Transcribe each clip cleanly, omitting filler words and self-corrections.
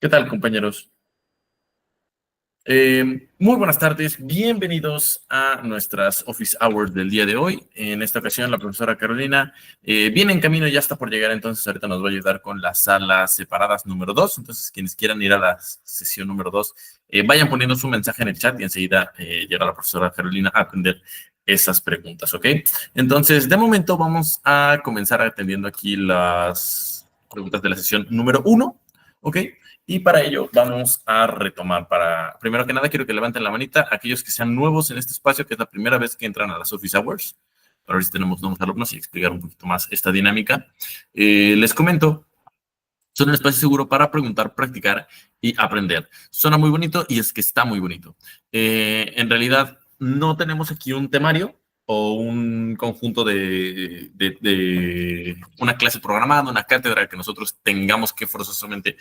¿Qué tal, compañeros? Muy buenas tardes, bienvenidos a nuestras Office Hours del día de hoy. En esta ocasión, la profesora Carolina viene en camino, ya está por llegar, entonces ahorita nos va a ayudar con las salas separadas número 2. Entonces, quienes quieran ir a la sesión número 2, vayan poniendo su mensaje en el chat y enseguida llega la profesora Carolina a atender esas preguntas, ¿ok? Entonces, de momento vamos a comenzar atendiendo aquí las preguntas de la sesión número 1, ¿ok? Y para ello vamos a retomar primero que nada, quiero que levanten la manita aquellos que sean nuevos en este espacio, que es la primera vez que entran a las Office Hours, para ver si tenemos nuevos alumnos y explicar un poquito más esta dinámica. Les comento, son un espacio seguro para preguntar, practicar y aprender. Suena muy bonito y es que está muy bonito. En realidad, no tenemos aquí un temario o un conjunto de una clase programada, una cátedra que nosotros tengamos que forzosamente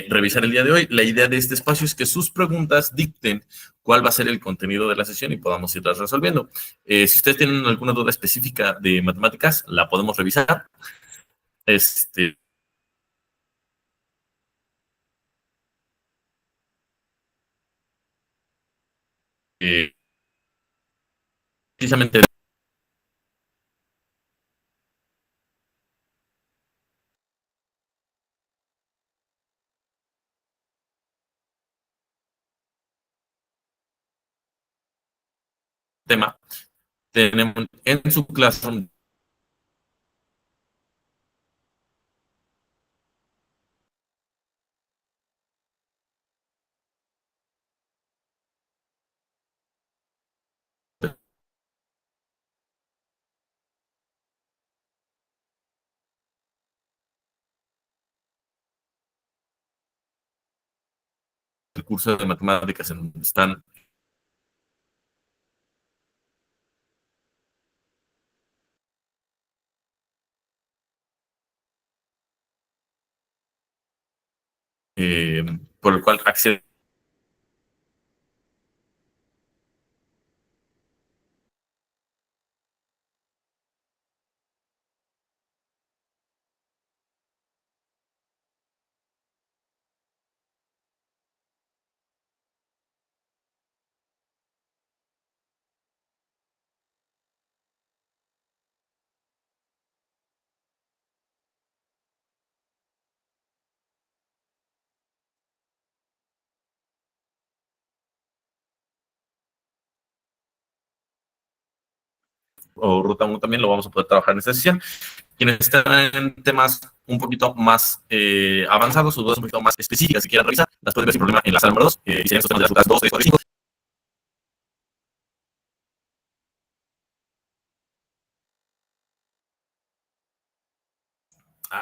revisar el día de hoy. La idea de este espacio es que sus preguntas dicten cuál va a ser el contenido de la sesión y podamos irlas resolviendo. Si ustedes tienen alguna duda específica de matemáticas, la podemos revisar. Este, eh, precisamente tema, tenemos en su clase un curso de matemáticas en donde están eh, por el cual accede o Ruta 1 también lo vamos a poder trabajar en esta sesión. Quienes están en temas un poquito más avanzados o dudas un poquito más específicas, si quieren revisar, las pueden ver sin problema en la sala número 2, y serían estos temas de las rutas 2, 3, 4 y 5.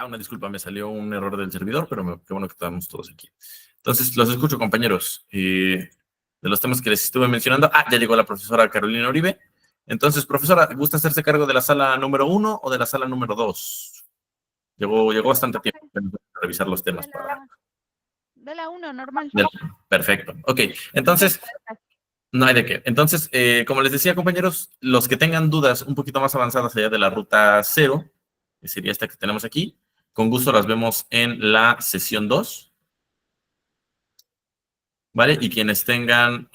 Una disculpa, me salió un error del servidor, pero qué bueno que estamos todos aquí. Entonces, los escucho, compañeros. De los temas que les estuve mencionando, ya llegó la profesora Carolina Uribe. Entonces, profesora, ¿gusta hacerse cargo de la sala número 1 o de la sala número 2? Llegó bastante tiempo para revisar los temas. De la 1, normal. Perfecto. Ok, entonces, no hay de qué. Entonces, como les decía, compañeros, los que tengan dudas un poquito más avanzadas allá de la ruta 0, que sería esta que tenemos aquí, con gusto las vemos en la sesión 2, ¿vale? Y quienes tengan,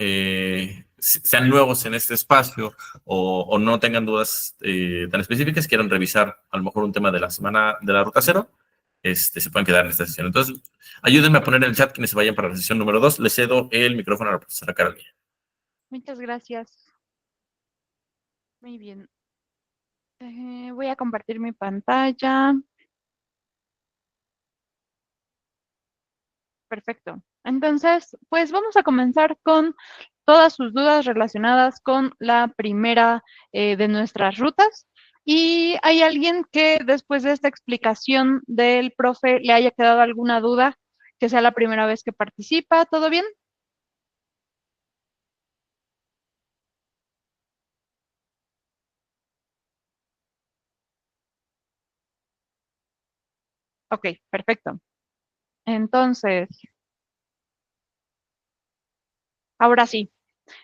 sean nuevos en este espacio o no tengan dudas tan específicas, quieran revisar a lo mejor un tema de la semana de la ruta 0, se pueden quedar en esta sesión. Entonces, ayúdenme a poner en el chat quienes se vayan para la sesión número 2. Les cedo el micrófono a la profesora Carolina. Muchas gracias. Muy bien. Voy a compartir mi pantalla. Perfecto. Entonces, pues vamos a comenzar con todas sus dudas relacionadas con la primera de nuestras rutas. ¿Y hay alguien que después de esta explicación del profe le haya quedado alguna duda, que sea la primera vez que participa? ¿Todo bien? Ok, perfecto. Entonces, ahora sí.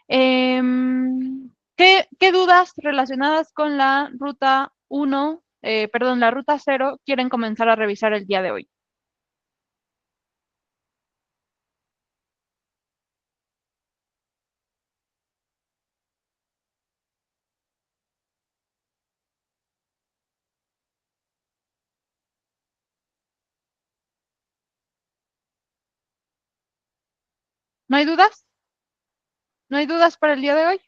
¿Qué dudas relacionadas con la ruta 1, perdón, la ruta 0, quieren comenzar a revisar el día de hoy? ¿No hay dudas? ¿No hay dudas para el día de hoy?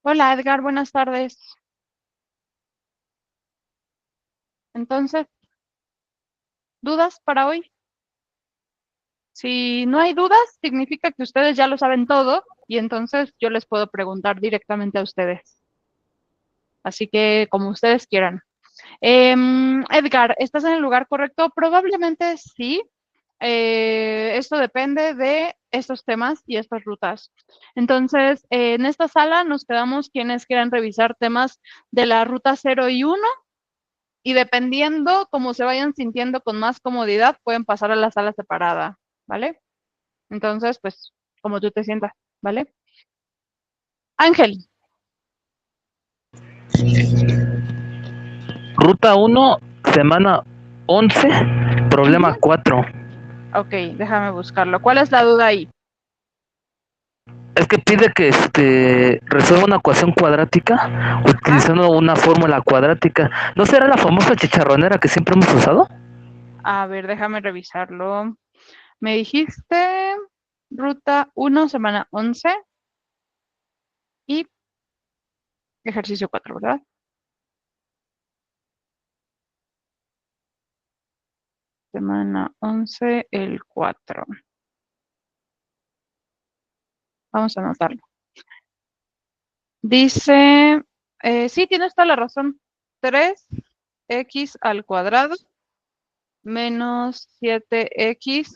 Hola Edgar, buenas tardes. Entonces, ¿dudas para hoy? Si no hay dudas, significa que ustedes ya lo saben todo y entonces yo les puedo preguntar directamente a ustedes. Así que como ustedes quieran. Edgar, ¿estás en el lugar correcto? Probablemente sí. Esto depende de estos temas y estas rutas. Entonces, en esta sala nos quedamos quienes quieran revisar temas de la ruta 0 y 1 y dependiendo cómo se vayan sintiendo con más comodidad, pueden pasar a la sala separada, ¿vale? Entonces, pues, como tú te sientas, ¿vale? Ángel. Ruta 1, semana 11, problema 4. Ok, déjame buscarlo. ¿Cuál es la duda ahí? Es que pide que resuelva una ecuación cuadrática utilizando una fórmula cuadrática. ¿No será la famosa chicharronera que siempre hemos usado? A ver, déjame revisarlo. Me dijiste ruta 1, semana 11 y ejercicio 4, ¿verdad? Semana 11, el 4. Vamos a anotarlo. Dice, sí, tienes toda la razón. 3x al cuadrado menos 7x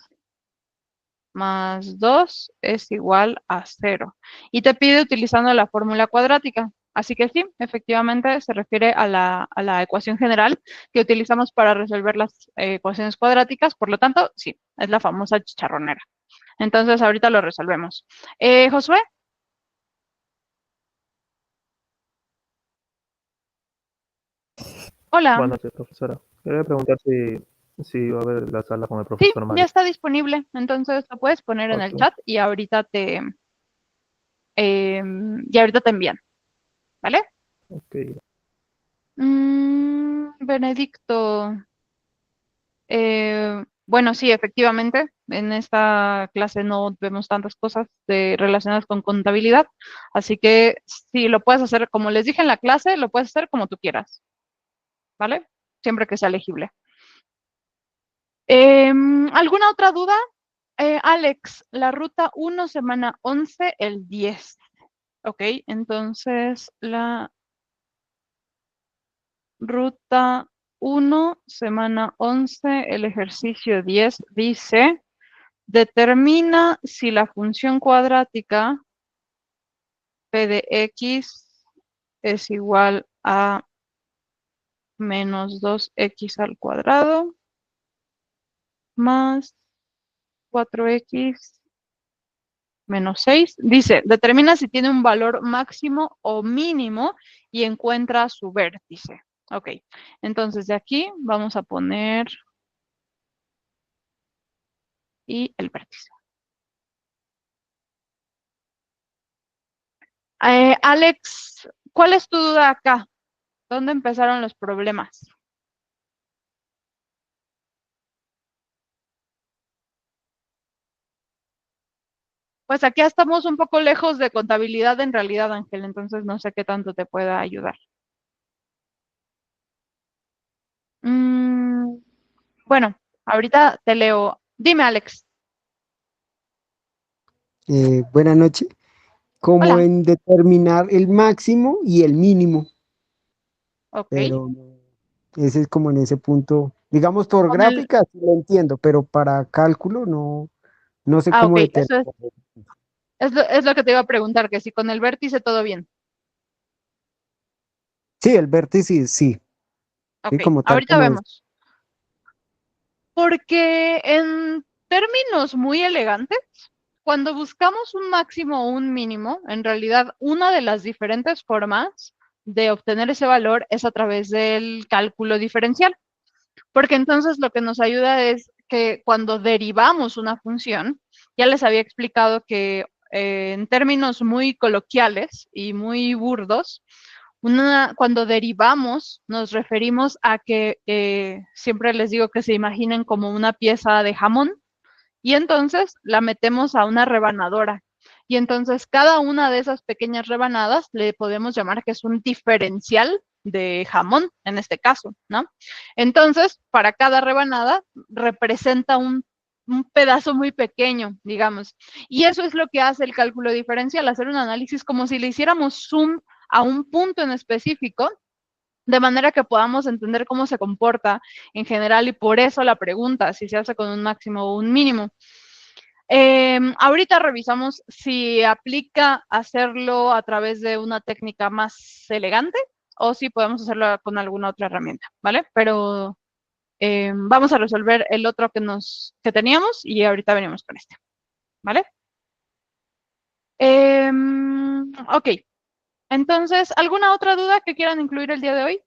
más 2 es igual a 0. Y te pide utilizando la fórmula cuadrática. Así que sí, efectivamente se refiere a la ecuación general que utilizamos para resolver las ecuaciones cuadráticas. Por lo tanto, sí, es la famosa chicharronera. Entonces, ahorita lo resolvemos. Josué. Hola. Buenas noches, profesora. Quería preguntar si va a haber la sala con el Sí, profesor ya Mario. está disponible. Entonces, lo puedes poner en el Ok, chat y ahorita te envían. ¿Vale? ok. Benedicto. Bueno, sí, efectivamente, en esta clase no vemos tantas cosas relacionadas con contabilidad, así que si lo puedes hacer, como les dije en la clase, lo puedes hacer como tú quieras, ¿vale? Siempre que sea legible. ¿Alguna otra duda? Alex, la ruta 1, semana 11, el 10. Ok, entonces la ruta 1, semana 11, el ejercicio 10 dice... Determina si la función cuadrática p de x es igual a menos 2x al cuadrado más 4x menos 6. Dice, determina si tiene un valor máximo o mínimo y encuentra su vértice. Ok, entonces de aquí vamos a poner y el vértice. Alex, ¿cuál es tu duda acá? ¿Dónde empezaron los problemas? Pues aquí estamos un poco lejos de contabilidad en realidad, Ángel, entonces no sé qué tanto te pueda ayudar. Mm, bueno, ahorita te leo. Dime, Alex. Buenas noches. Como Hola. en determinar el máximo y el mínimo, Ok. pero ese es como en ese punto, digamos por Con el... gráfica sí lo entiendo, pero para cálculo no, no sé Ah, ok. cómo Eso determinar. es lo que te iba a preguntar, que si con el vértice todo bien. Sí, el vértice sí. Ok, como tal, ahorita ¿cómo es? vemos. Porque en términos muy elegantes, cuando buscamos un máximo o un mínimo, en realidad una de las diferentes formas de obtener ese valor es a través del cálculo diferencial. Porque entonces lo que nos ayuda es que cuando derivamos una función, ya les había explicado que en términos muy coloquiales y muy burdos, cuando derivamos nos referimos a que siempre les digo que se imaginen como una pieza de jamón y entonces la metemos a una rebanadora. Y entonces cada una de esas pequeñas rebanadas le podemos llamar que es un diferencial de jamón, en este caso, ¿no? Entonces, para cada rebanada representa un pedazo muy pequeño, digamos. Y eso es lo que hace el cálculo diferencial, hacer un análisis como si le hiciéramos zoom a un punto en específico, de manera que podamos entender cómo se comporta en general y por eso la pregunta, si se hace con un máximo o un mínimo. Ahorita revisamos si aplica hacerlo a través de una técnica más elegante o si podemos hacerlo con alguna otra herramienta, ¿vale? Pero vamos a resolver el otro que teníamos y ahorita venimos con este, ¿vale? Ok, entonces, ¿alguna otra duda que quieran incluir el día de hoy?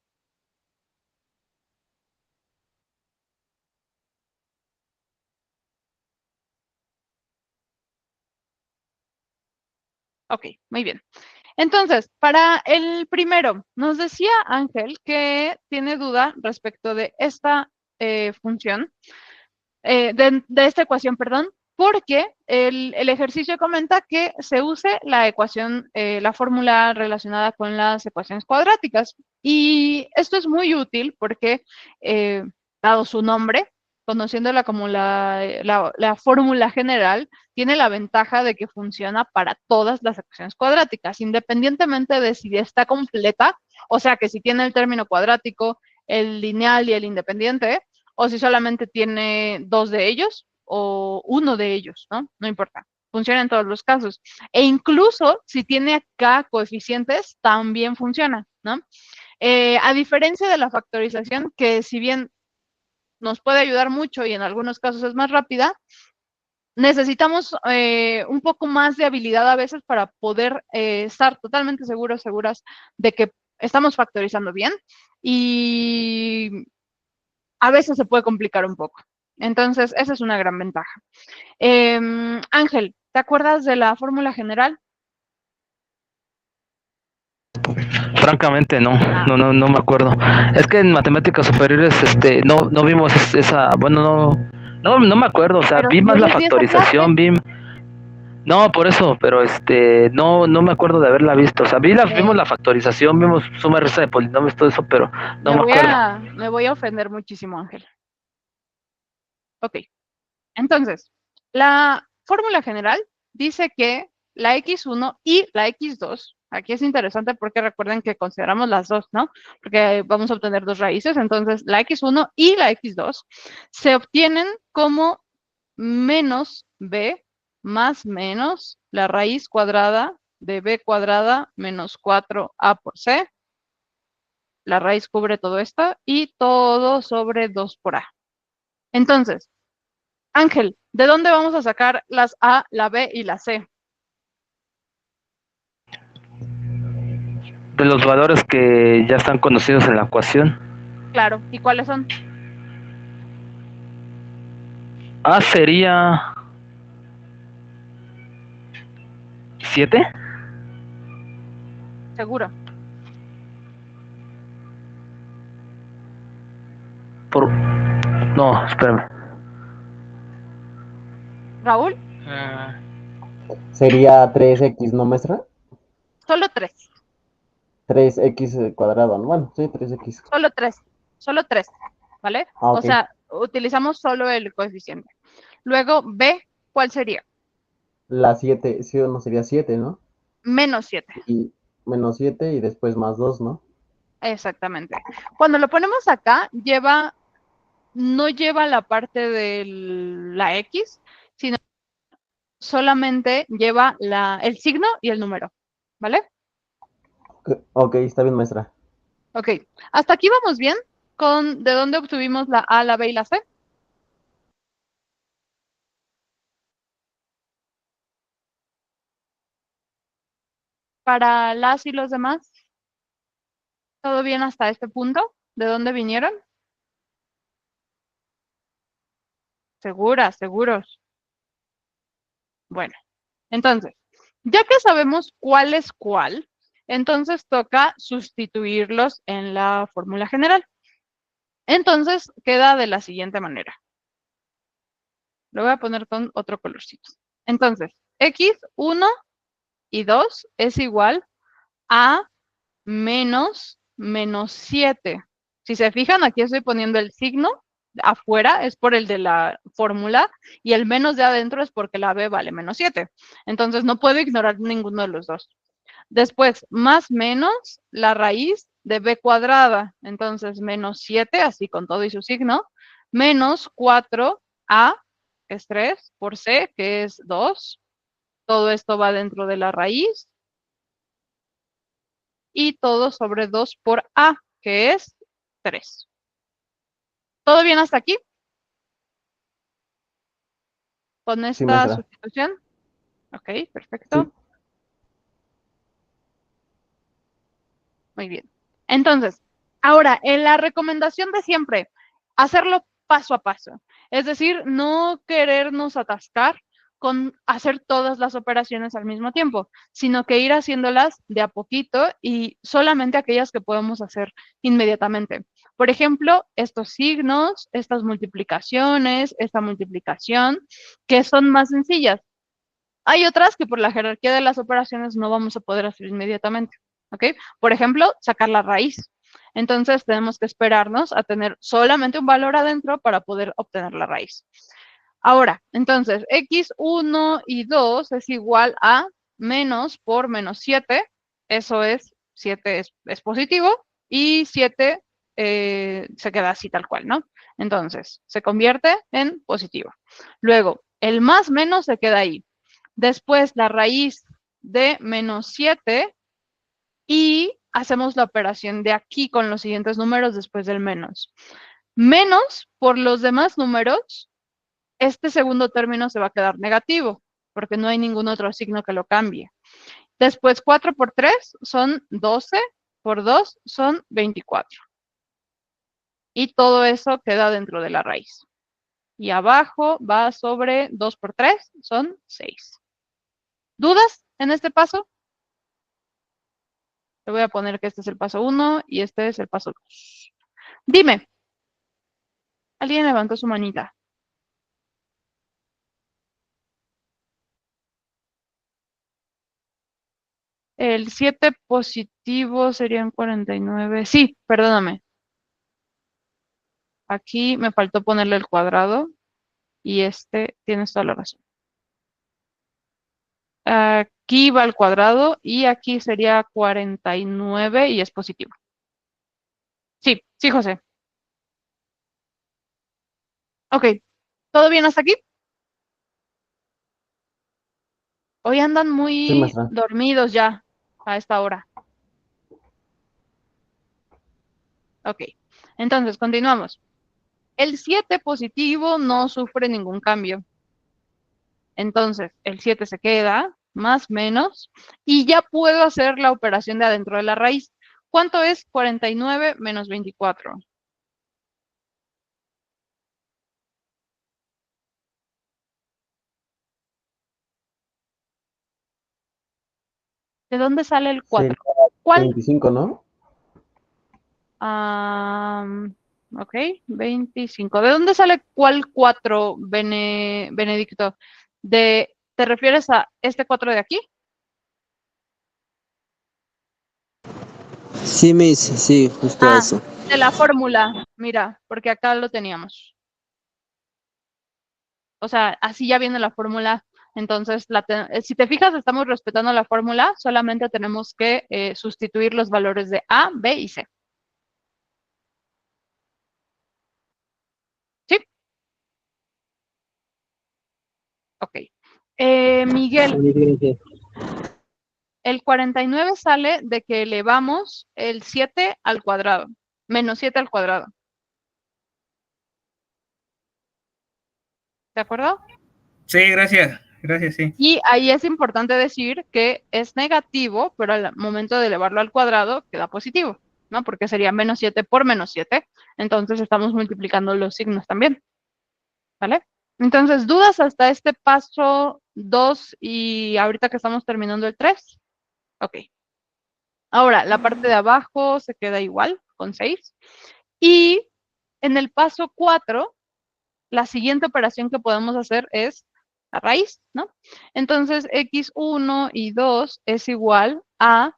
Ok, muy bien. Entonces, para el primero, nos decía Ángel que tiene duda respecto de esta función, de esta ecuación, perdón, porque el ejercicio comenta que se use la ecuación, la fórmula relacionada con las ecuaciones cuadráticas. Y esto es muy útil porque, dado su nombre, conociéndola como la fórmula general, tiene la ventaja de que funciona para todas las ecuaciones cuadráticas, independientemente de si está completa, o sea que si tiene el término cuadrático, el lineal y el independiente, o si solamente tiene dos de ellos o uno de ellos, ¿no? No importa. Funciona en todos los casos. E incluso si tiene acá coeficientes, también funciona, ¿no? A diferencia de la factorización, que si bien nos puede ayudar mucho y en algunos casos es más rápida, necesitamos un poco más de habilidad a veces para poder estar totalmente seguras de que estamos factorizando bien y a veces se puede complicar un poco. Entonces, esa es una gran ventaja. Ángel, ¿te acuerdas de la fórmula general? Francamente no me acuerdo. Es que en matemáticas superiores no vimos esa, bueno, no me acuerdo, o sea, Pero vi más yo la les di esa factorización, clase. no, por eso, pero no me acuerdo de haberla visto, o sea, vimos la factorización, vimos suma y resta de polinomios, todo eso, pero no me acuerdo. Me voy a ofender muchísimo, Ángel. Ok, entonces, la fórmula general dice que la x1 y la x2, aquí es interesante porque recuerden que consideramos las dos, ¿no? Porque vamos a obtener dos raíces, entonces la x1 y la x2 se obtienen como menos b más menos la raíz cuadrada de b cuadrada menos 4a por c. La raíz cubre todo esto y todo sobre 2 por a. Entonces, Ángel, ¿de dónde vamos a sacar las A, la B y la C? De los valores que ya están conocidos en la ecuación. Claro, ¿y cuáles son? A sería 7. Seguro. No, espérame. Raúl, Sería 3x, ¿no, maestra? solo 3. 3x cuadrado, ¿no? Bueno, sí, 3x. Solo 3. Solo 3. ¿Vale? Ah, O ok. sea, utilizamos solo el coeficiente. Luego, B, ¿cuál sería? La 7, sí o no sería 7, ¿no? Menos 7. Y menos 7 y después más 2, ¿no? Exactamente. Cuando lo ponemos acá, no lleva la parte de la X, sino solamente lleva el signo y el número. ¿Vale? Ok, está bien, maestra. Ok. ¿Hasta aquí vamos bien? ¿de dónde obtuvimos la A, la B y la C? Para las y los demás, ¿todo bien hasta este punto? ¿De dónde vinieron? Seguros. Bueno, entonces, ya que sabemos cuál es cuál, entonces toca sustituirlos en la fórmula general. Entonces, queda de la siguiente manera. Lo voy a poner con otro colorcito. Entonces, x1 y 2 es igual a menos 7. Si se fijan, aquí estoy poniendo el signo afuera, es por el de la fórmula, y el menos de adentro es porque la b vale menos 7. Entonces, no puedo ignorar ninguno de los dos. Después, más menos la raíz de b cuadrada. Entonces, menos 7, así con todo y su signo, menos 4a, que es 3, por c, que es 2. Todo esto va dentro de la raíz. Y todo sobre 2 por a, que es 3. ¿Todo bien hasta aquí? Con Sí, esta maestra. sustitución. Ok, perfecto. Sí. Muy bien. Entonces, ahora, en la recomendación de siempre, hacerlo paso a paso. Es decir, no querernos atascar con hacer todas las operaciones al mismo tiempo, sino que ir haciéndolas de a poquito y solamente aquellas que podemos hacer inmediatamente. Por ejemplo, estos signos, estas multiplicaciones, esta multiplicación, que son más sencillas. Hay otras que por la jerarquía de las operaciones no vamos a poder hacer inmediatamente. ¿Ok? Por ejemplo, sacar la raíz. Entonces tenemos que esperarnos a tener solamente un valor adentro para poder obtener la raíz. Ahora, entonces, x1 y 2 es igual a menos por menos 7. Eso es, 7 es positivo y 7 se queda así tal cual, ¿no? Entonces, se convierte en positivo. Luego, el más menos se queda ahí. Después, la raíz de menos 7 y hacemos la operación de aquí con los siguientes números después del menos. Menos por los demás números, este segundo término se va a quedar negativo, porque no hay ningún otro signo que lo cambie. Después, 4 por 3 son 12, por 2 son 24. Y todo eso queda dentro de la raíz. Y abajo va sobre 2 por 3, son 6. ¿Dudas en este paso? Le voy a poner que este es el paso 1 y este es el paso 2. Dime. Alguien levantó su manita. El 7 positivo serían 49. Sí, perdóname. Aquí me faltó ponerle el cuadrado y tienes toda la razón. Aquí va el cuadrado y aquí sería 49 y es positivo. Sí, sí, José. Ok, ¿todo bien hasta aquí? Hoy andan Sí, muy maestra. dormidos ya a esta hora. Ok, entonces continuamos. El 7 positivo no sufre ningún cambio. Entonces, el 7 se queda, más menos, y ya puedo hacer la operación de adentro de la raíz. ¿Cuánto es 49 menos 24? ¿De dónde sale el 4? Sería ¿Cuál? 25, ¿no? Ok, 25. ¿De dónde sale cuál 4, Benedicto? ¿Te refieres a este 4 de aquí? Sí, Miss, sí, justo a eso. De la fórmula. Mira, porque acá lo teníamos. O sea, así ya viene la fórmula. Entonces, si te fijas, estamos respetando la fórmula, solamente tenemos que sustituir los valores de A, B y C. ¿Sí? Ok. Miguel, el 49 sale de que elevamos el 7 al cuadrado, menos 7 al cuadrado. ¿De acuerdo? Sí, gracias. Gracias, sí. Y ahí es importante decir que es negativo, pero al momento de elevarlo al cuadrado queda positivo, ¿no? Porque sería menos 7 por menos 7. Entonces estamos multiplicando los signos también. ¿Vale? Entonces, ¿dudas hasta este paso 2 y ahorita que estamos terminando el 3? Ok. Ahora, la parte de abajo se queda igual, con 6. Y en el paso 4, la siguiente operación que podemos hacer es la raíz, ¿no? Entonces, x1 y 2 es igual a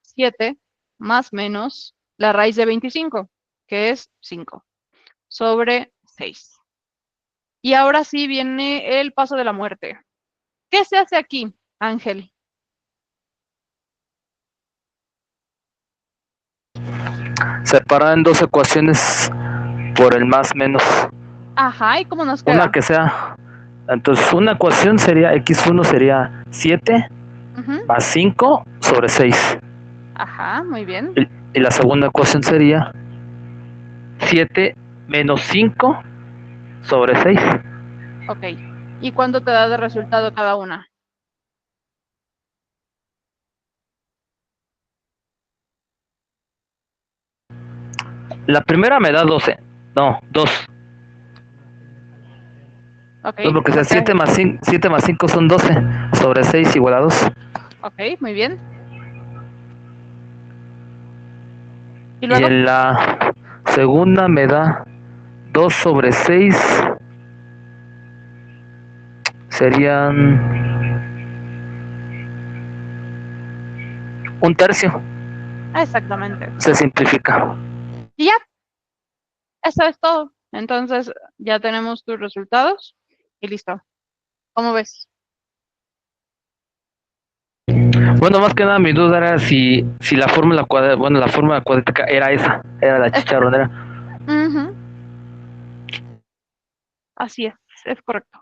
7 más menos la raíz de 25, que es 5, sobre 6. Y ahora sí viene el paso de la muerte. ¿Qué se hace aquí, Ángel? Separar en dos ecuaciones por el más menos. Ajá, ¿y cómo nos queda? Una que sea. Entonces, una ecuación sería x1 sería 7 más 5 sobre 6. Ajá, muy bien. Y la segunda ecuación sería 7 menos 5 sobre 6. Ok. ¿Y cuánto te da de resultado cada una? La primera me da 12. No, 2. Ok. No, porque sea 7 más 5 son 12 sobre 6 igual a 2. Ok, muy bien. ¿Y Y luego? en la segunda me da 2 sobre 6. Serían un tercio. Exactamente. Se simplifica. Y ya, eso es todo. Entonces, ya tenemos tus resultados y listo. ¿Cómo ves? Bueno, más que nada mi duda era si la fórmula cuadrada, bueno, la fórmula cuadrática era esa, era la chicharronera. Ujú. Así es correcto.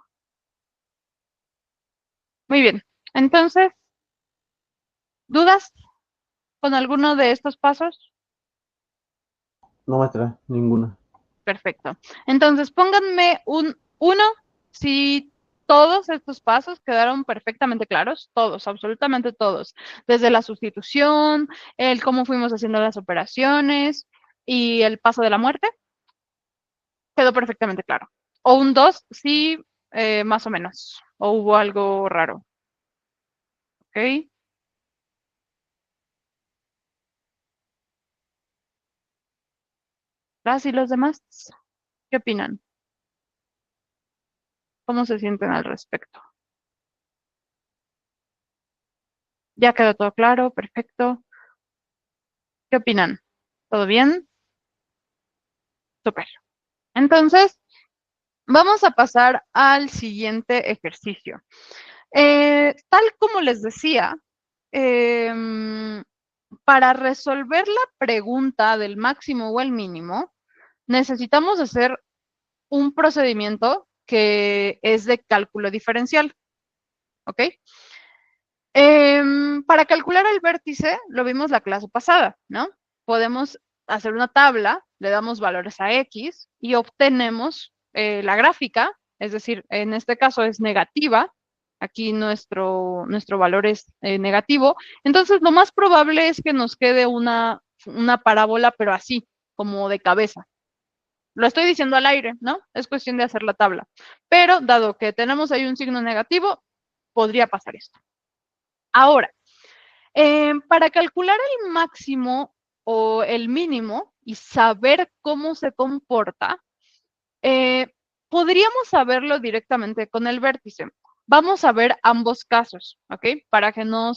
Muy bien. Entonces, ¿dudas con alguno de estos pasos? No, maestra, ninguna. Perfecto. Entonces, pónganme un 1 si todos estos pasos quedaron perfectamente claros, todos, absolutamente todos, desde la sustitución, el cómo fuimos haciendo las operaciones y el paso de la muerte, quedó perfectamente claro. O un 2 sí, más o menos, o hubo algo raro. ¿Ok? ¿Y los demás? ¿Qué opinan? ¿Cómo se sienten al respecto? ¿Ya quedó todo claro? Perfecto. ¿Qué opinan? ¿Todo bien? Súper. Entonces, vamos a pasar al siguiente ejercicio. Tal como les decía, para resolver la pregunta del máximo o el mínimo, necesitamos hacer un procedimiento que es de cálculo diferencial. ¿Ok? Para calcular el vértice, lo vimos la clase pasada, ¿no? Podemos hacer una tabla, le damos valores a X y obtenemos la gráfica, es decir, en este caso es negativa, aquí nuestro valor es negativo, entonces lo más probable es que nos quede una parábola, pero así, como de cabeza. Lo estoy diciendo al aire, ¿no? Es cuestión de hacer la tabla. Pero dado que tenemos ahí un signo negativo, podría pasar esto. Ahora, para calcular el máximo o el mínimo y saber cómo se comporta, podríamos saberlo directamente con el vértice. Vamos a ver ambos casos, ¿ok? Para que no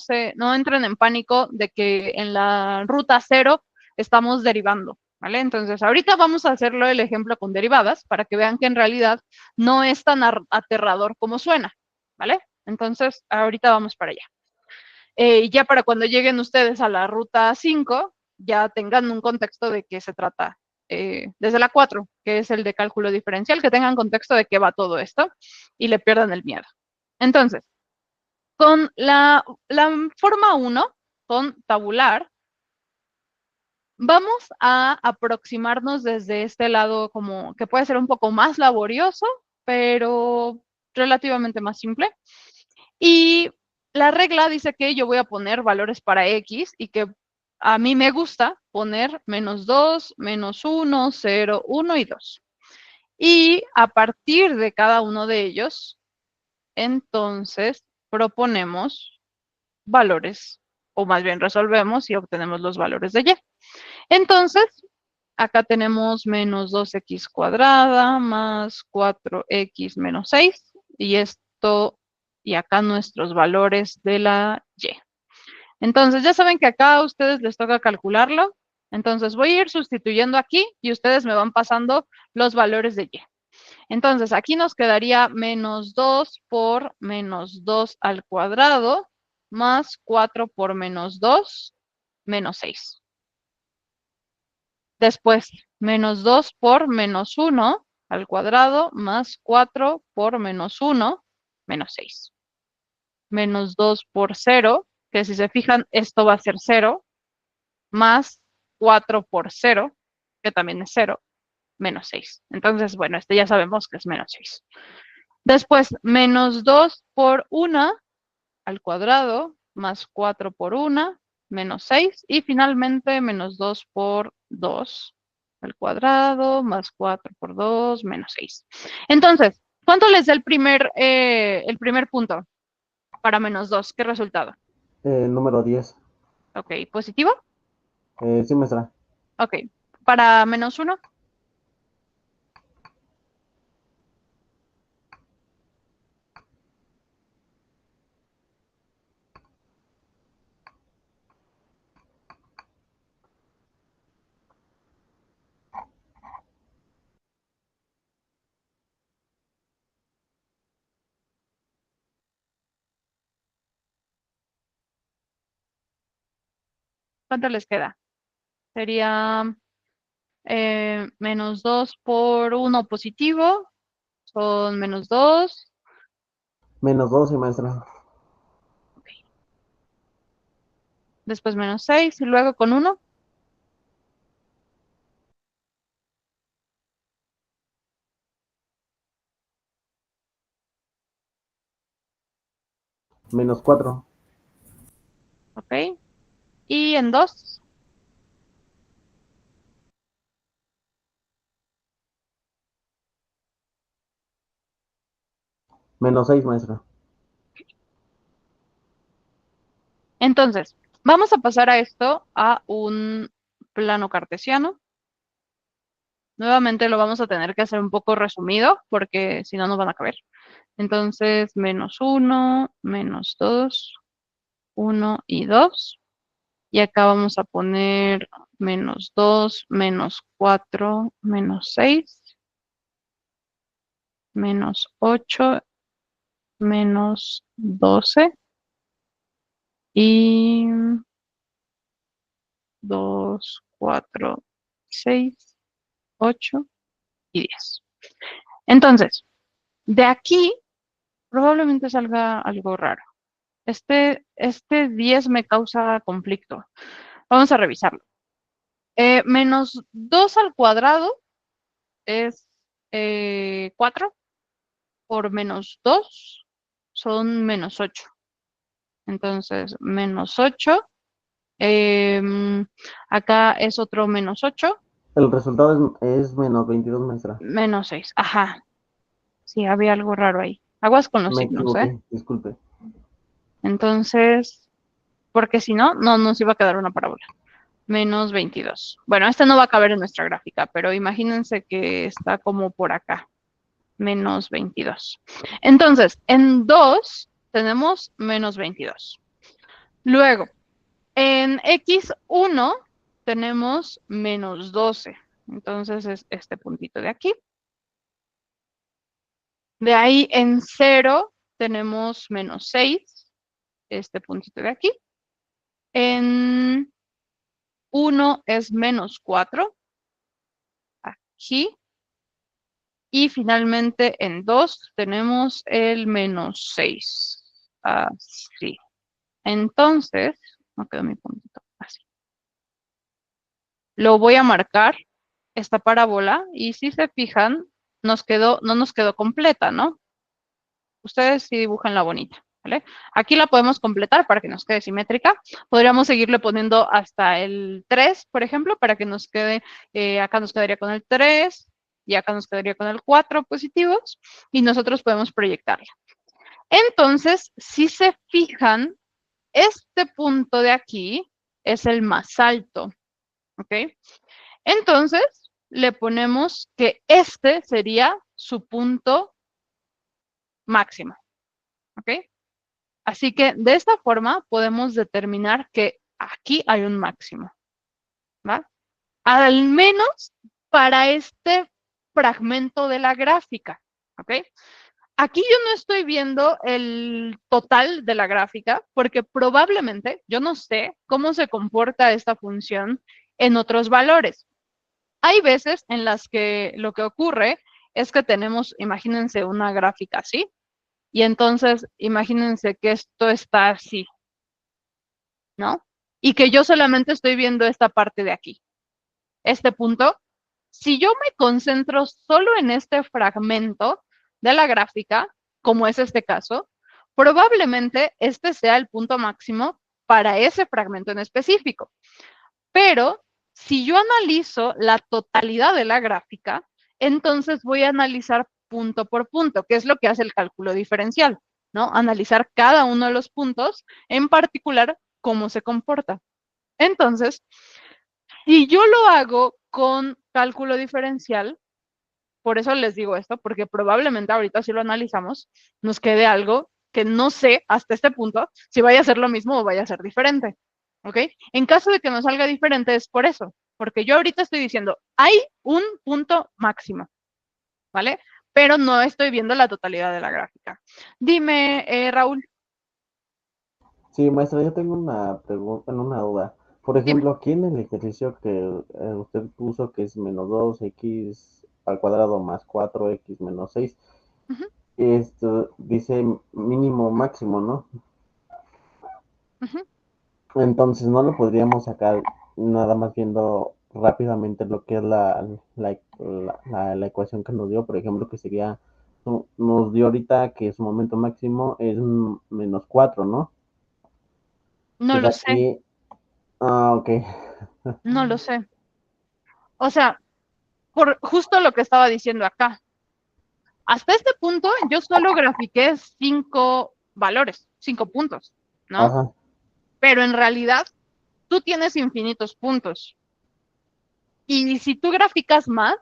entren en pánico de que en la ruta 0 estamos derivando, ¿vale? Entonces, ahorita vamos a hacerlo el ejemplo con derivadas para que vean que en realidad no es tan aterrador como suena, ¿vale? Entonces, ahorita vamos para allá. Ya para cuando lleguen ustedes a la ruta 5, ya tengan un contexto de qué se trata desde la 4, que es el de cálculo diferencial, que tengan contexto de qué va todo esto y le pierdan el miedo. Entonces, con la forma 1, con tabular, vamos a aproximarnos desde este lado como que puede ser un poco más laborioso pero relativamente más simple. Y la regla dice que yo voy a poner valores para X y que a mí me gusta poner -2, -1, 0, 1 y 2. Y a partir de cada uno de ellos, entonces proponemos valores, o más bien resolvemos y obtenemos los valores de Y. Entonces, acá tenemos -2x cuadrada más 4x menos 6, y esto, y acá nuestros valores de la Y. Entonces, ya saben que acá a ustedes les toca calcularlo. Entonces, voy a ir sustituyendo aquí y ustedes me van pasando los valores de Y. Entonces, aquí nos quedaría -2 por -2 al cuadrado más 4 por -2, menos 6. Después, -2 por -1 al cuadrado más 4 por -1, menos 6. -2 por 0, que si se fijan, esto va a ser 0, más 4 por 0, que también es 0, menos 6. Entonces, bueno, este ya sabemos que es menos 6. Después, -2 por 1 al cuadrado, más 4 por 1, menos 6. Y finalmente, -2 por 2 al cuadrado, más 4 por 2, menos 6. Entonces, ¿cuánto les da el primer punto para -2? ¿Qué resultado? Número 10. Ok, ¿positivo? Sí, maestra. Ok, para -1. ¿Cuánto les queda? Sería -2 por 1 positivo, son -2. Menos 12, maestra. Después -6 y luego con 1. Menos 4. Ok. Y en 2. Menos 6, maestra. Entonces, vamos a pasar a esto a un plano cartesiano. Nuevamente lo vamos a tener que hacer un poco resumido porque si no, no van a caber. Entonces, -1, -2, 1 y 2. Y acá vamos a poner -2, -4, -6, -8, -12 y 2, 4, 6, 8 y 10. Entonces, de aquí probablemente salga algo raro. Este 10 me causa conflicto. Vamos a revisarlo. -2 al cuadrado es 4 por -2 son -8. Entonces, -8. Acá es otro -8. El resultado es menos 22, maestra. -6. Ajá. Sí, había algo raro ahí. Aguas con los Me signos, ¿eh? equivoqué, disculpe. Entonces, porque si no, no nos iba a quedar una parábola. -22. Bueno, este no va a caber en nuestra gráfica, pero imagínense que está como por acá. -22. Entonces, en 2 tenemos -22. Luego, en x1 tenemos -12. Entonces es este puntito de aquí. De ahí en 0 tenemos -6. Este puntito de aquí. En 1 es -4. Aquí. Y finalmente en 2 tenemos el -6. Así. Entonces, no quedó mi puntito. Así. Lo voy a marcar, esta parábola, y si se fijan, no nos quedó completa, ¿no? Ustedes sí dibujan la bonita, ¿vale? Aquí la podemos completar para que nos quede simétrica. Podríamos seguirle poniendo hasta el 3, por ejemplo, para que nos quede, acá nos quedaría con el 3 y acá nos quedaría con el 4 positivos y nosotros podemos proyectarla. Entonces, si se fijan, este punto de aquí es el más alto, ¿ok? Entonces, le ponemos que este sería su punto máximo, ¿ok? Así que de esta forma podemos determinar que aquí hay un máximo, ¿va? Al menos para este fragmento de la gráfica, ¿ok? Aquí yo no estoy viendo el total de la gráfica porque probablemente yo no sé cómo se comporta esta función en otros valores. Hay veces en las que lo que ocurre es que tenemos, imagínense una gráfica así, y entonces imagínense que esto está así, ¿no? Y que yo solamente estoy viendo esta parte de aquí, este punto. Si yo me concentro solo en este fragmento de la gráfica, como es este caso, probablemente este sea el punto máximo para ese fragmento en específico. Pero si yo analizo la totalidad de la gráfica, entonces voy a analizar punto por punto, que es lo que hace el cálculo diferencial, ¿no? Analizar cada uno de los puntos, en particular, cómo se comporta. Entonces, si yo lo hago con cálculo diferencial, por eso les digo esto, porque probablemente ahorita si lo analizamos, nos quede algo que no sé hasta este punto si vaya a ser lo mismo o vaya a ser diferente, ¿ok? En caso de que nos salga diferente es por eso, porque yo ahorita estoy diciendo, hay un punto máximo, ¿vale? Pero no estoy viendo la totalidad de la gráfica. Dime, Raúl. Sí, maestra, yo tengo una pregunta, una duda. Por Dime. ejemplo, aquí en el ejercicio que usted puso que es menos 2x al cuadrado más 4x menos 6, Uh-huh, esto dice mínimo máximo, ¿no? uh-huh. Entonces no lo podríamos sacar nada más viendo rápidamente lo que es la ecuación que nos dio, por ejemplo, que sería, nos dio ahorita que su momento máximo es menos 4, ¿no? No lo Entonces sé, aquí, ok. no lo sé. O sea, por justo lo que estaba diciendo acá. Hasta este punto yo solo grafiqué 5 valores, 5 puntos, ¿no? Ajá, Pero en realidad tú tienes infinitos puntos. Y si tú graficas más,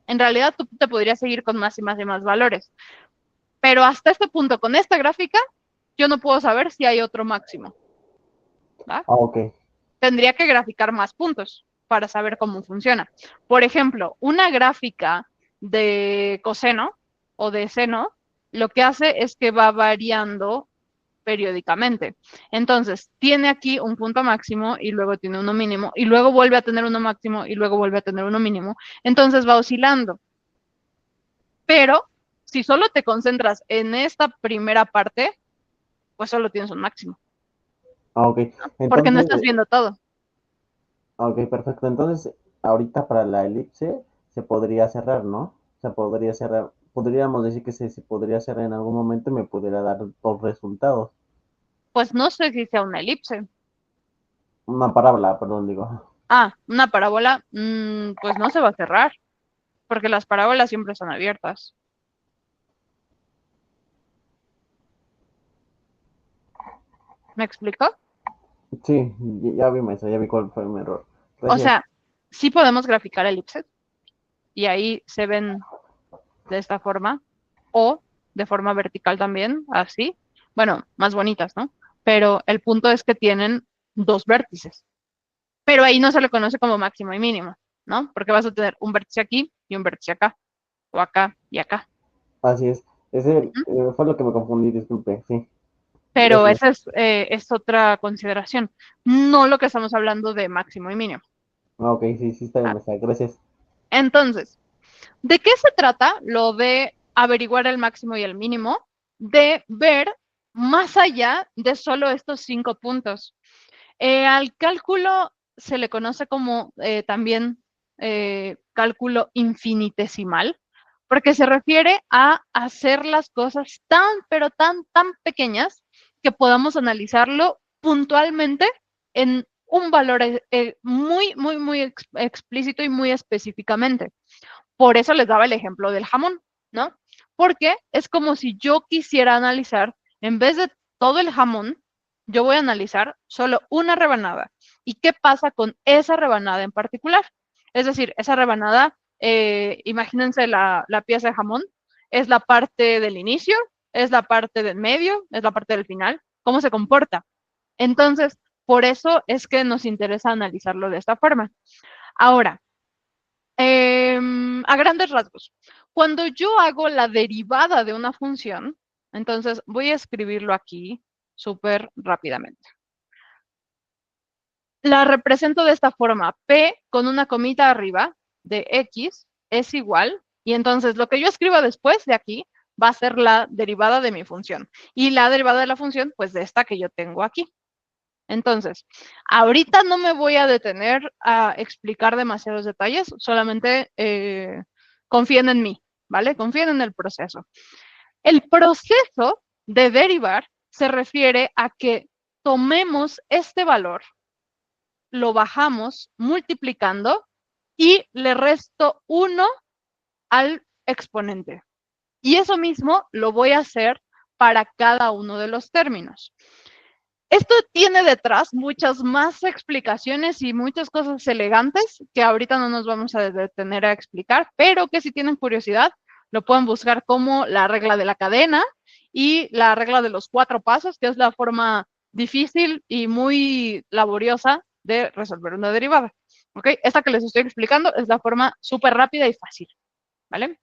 en realidad tú te podrías seguir con más y más y más valores. Pero hasta este punto, con esta gráfica, yo no puedo saber si hay otro máximo, ¿va? ok. Tendría que graficar más puntos para saber cómo funciona. Por ejemplo, una gráfica de coseno o de seno, lo que hace es que va variando periódicamente. Entonces, tiene aquí un punto máximo y luego tiene uno mínimo y luego vuelve a tener uno máximo y luego vuelve a tener uno mínimo. Entonces va oscilando. Pero si solo te concentras en esta primera parte, pues solo tienes un máximo, Ok. porque no Entonces, estás viendo todo. ok, perfecto. Entonces, ahorita para la elipse se podría cerrar, ¿no? Se podría cerrar. Podríamos decir que se podría cerrar en algún momento y me pudiera dar dos resultados. Pues no sé si sea una elipse. Una parábola, perdón, digo. Ah, una parábola, pues no se va a cerrar, porque las parábolas siempre son abiertas. ¿Me explico? Sí, ya vi, maestra, ya vi cuál fue mi error. O Gracias. sea, sí podemos graficar elipses y ahí se ven de esta forma o de forma vertical también, así. Bueno, más bonitas, ¿no? Pero el punto es que tienen dos vértices. Pero ahí no se le conoce como máximo y mínimo, ¿no? Porque vas a tener un vértice aquí y un vértice acá, o acá y acá. Así es. Ese ¿Mm? fue lo que me confundí, disculpe. Sí, Pero gracias. esa es otra consideración, no lo que estamos hablando de máximo y mínimo. Ok, sí, sí, está bien, ¿Va? maestra. Gracias. Entonces, ¿de qué se trata lo de averiguar el máximo y el mínimo? De ver más allá de solo estos 5 puntos. Al cálculo se le conoce como también cálculo infinitesimal, porque se refiere a hacer las cosas tan, pero tan pequeñas que podamos analizarlo puntualmente en un valor muy explícito y muy específicamente. Por eso les daba el ejemplo del jamón, ¿no? Porque es como si yo quisiera analizar, en vez de todo el jamón, yo voy a analizar solo una rebanada. ¿Y qué pasa con esa rebanada en particular? Es decir, esa rebanada, imagínense la pieza de jamón, es la parte del inicio, es la parte del medio, es la parte del final, cómo se comporta. Entonces, por eso es que nos interesa analizarlo de esta forma. Ahora, a grandes rasgos, cuando yo hago la derivada de una función, entonces voy a escribirlo aquí súper rápidamente. La represento de esta forma, p con una comita arriba de x es igual, y entonces lo que yo escriba después de aquí va a ser la derivada de mi función, y la derivada de la función, pues de esta que yo tengo aquí. Entonces, ahorita no me voy a detener a explicar demasiados detalles, solamente confíen en mí, ¿vale? Confíen en el proceso. El proceso de derivar se refiere a que tomemos este valor, lo bajamos multiplicando y le resto 1 al exponente. Y eso mismo lo voy a hacer para cada uno de los términos. Esto tiene detrás muchas más explicaciones y muchas cosas elegantes que ahorita no nos vamos a detener a explicar, pero que si tienen curiosidad lo pueden buscar como la regla de la cadena y la regla de los 4 pasos, que es la forma difícil y muy laboriosa de resolver una derivada. ¿Ok? Esta que les estoy explicando es la forma súper rápida y fácil. ¿Vale?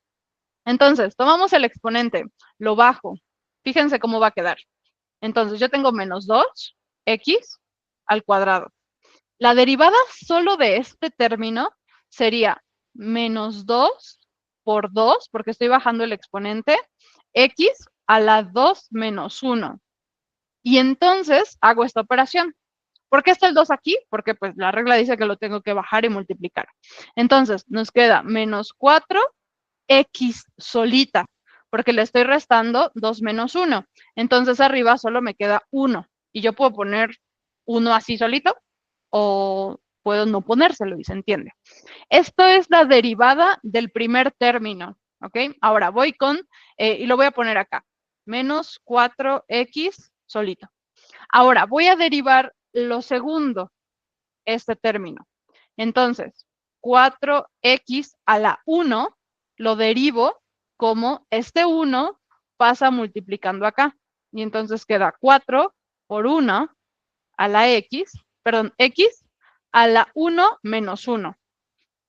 Entonces, tomamos el exponente, lo bajo. Fíjense cómo va a quedar. Entonces, yo tengo menos 2x al cuadrado. La derivada solo de este término sería menos 2 por 2, porque estoy bajando el exponente, x a la 2 menos 1. Y entonces hago esta operación. ¿Por qué está el 2 aquí? Porque pues la regla dice que lo tengo que bajar y multiplicar. Entonces, nos queda menos 4x solita, porque le estoy restando 2 menos 1. Entonces arriba solo me queda 1. Y yo puedo poner 1 así solito o puedo no ponérselo y se entiende. Esto es la derivada del primer término, ¿ok? Ahora voy con, y lo voy a poner acá, menos 4x solito. Ahora voy a derivar lo segundo, este término. Entonces, 4x a la 1 lo derivo como este 1 pasa multiplicando acá. Y entonces queda 4 por 1 a la x, perdón, x a la 1 menos 1.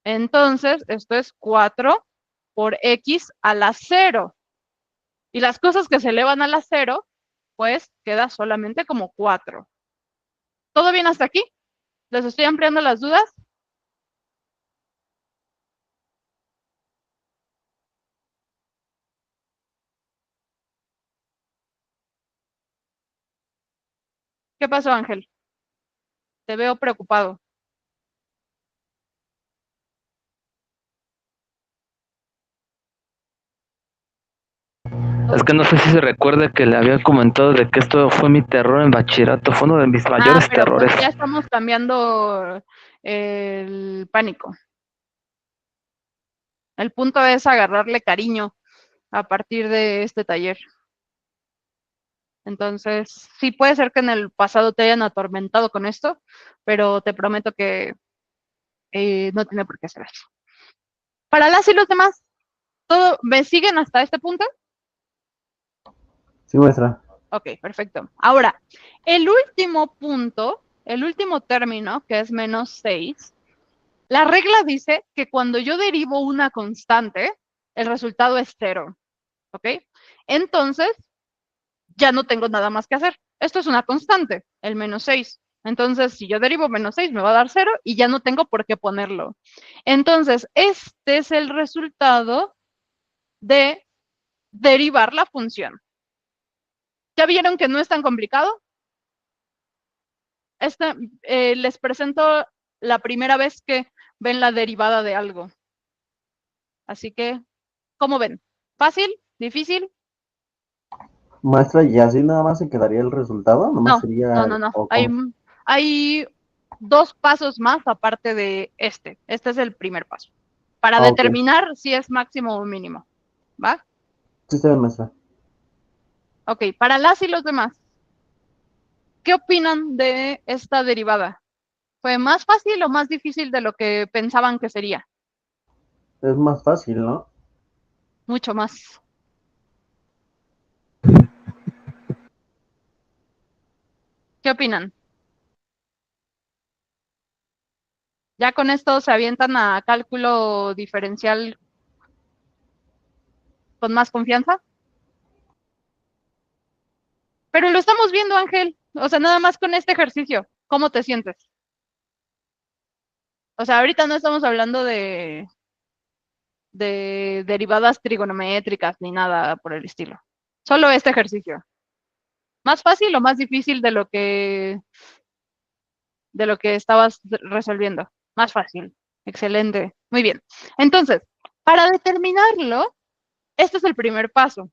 Entonces, esto es 4 por x a la 0. Y las cosas que se elevan a la 0, pues queda solamente como 4. ¿Todo bien hasta aquí? ¿Les estoy ampliando las dudas? ¿Qué pasó, Ángel? Te veo preocupado. Es que no sé si se recuerda que le había comentado de que esto fue mi terror en bachillerato, fue uno de mis mayores pero terrores. ya estamos cambiando el pánico. El punto es agarrarle cariño a partir de este taller. Entonces, sí puede ser que en el pasado te hayan atormentado con esto, pero te prometo que no tiene por qué ser eso. Para las y los demás, ¿me siguen hasta este punto? Sí, maestra. Ok, perfecto. Ahora, el último punto, el último término, que es menos 6, la regla dice que cuando yo derivo una constante, el resultado es 0. ¿Ok? Entonces, ya no tengo nada más que hacer. Esto es una constante, el menos 6. Entonces, si yo derivo menos 6, me va a dar 0 y ya no tengo por qué ponerlo. Entonces, este es el resultado de derivar la función. ¿Ya vieron que no es tan complicado? Les presento la primera vez que ven la derivada de algo. Así que ¿Cómo ven? ¿Fácil? ¿Difícil? Maestra, ¿y así nada más se quedaría el resultado? Nomás No, sería... no. o Hay 2 pasos más aparte de este. Este es el primer paso. Para ok. determinar si es máximo o mínimo. ¿Va? Sí, está bien, maestra. Ok, para las y los demás, ¿qué opinan de esta derivada? ¿Fue más fácil o más difícil de lo que pensaban que sería? Es más fácil, ¿no? Mucho más. ¿Qué opinan? ¿Ya con esto se avientan a cálculo diferencial con más confianza? Pero lo estamos viendo, Ángel. O sea, nada más con este ejercicio. ¿Cómo te sientes? O sea, ahorita no estamos hablando de derivadas trigonométricas ni nada por el estilo. Solo este ejercicio. ¿Más fácil o más difícil de lo que estabas resolviendo? Más fácil. Excelente. Muy bien. Entonces, para determinarlo, este es el primer paso.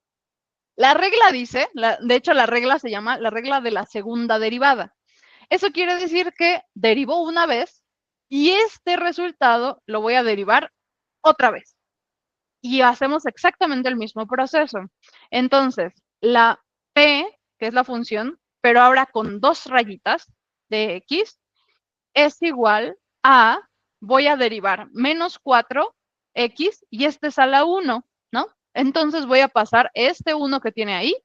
La regla dice, de hecho la regla se llama la regla de la segunda derivada. Eso quiere decir que derivó una vez y este resultado lo voy a derivar otra vez. Y hacemos exactamente el mismo proceso. Entonces, la P, que es la función, pero ahora con 2 rayitas de X, es igual a, voy a derivar menos 4X y este es a la 1, ¿no? Entonces voy a pasar este 1 que tiene ahí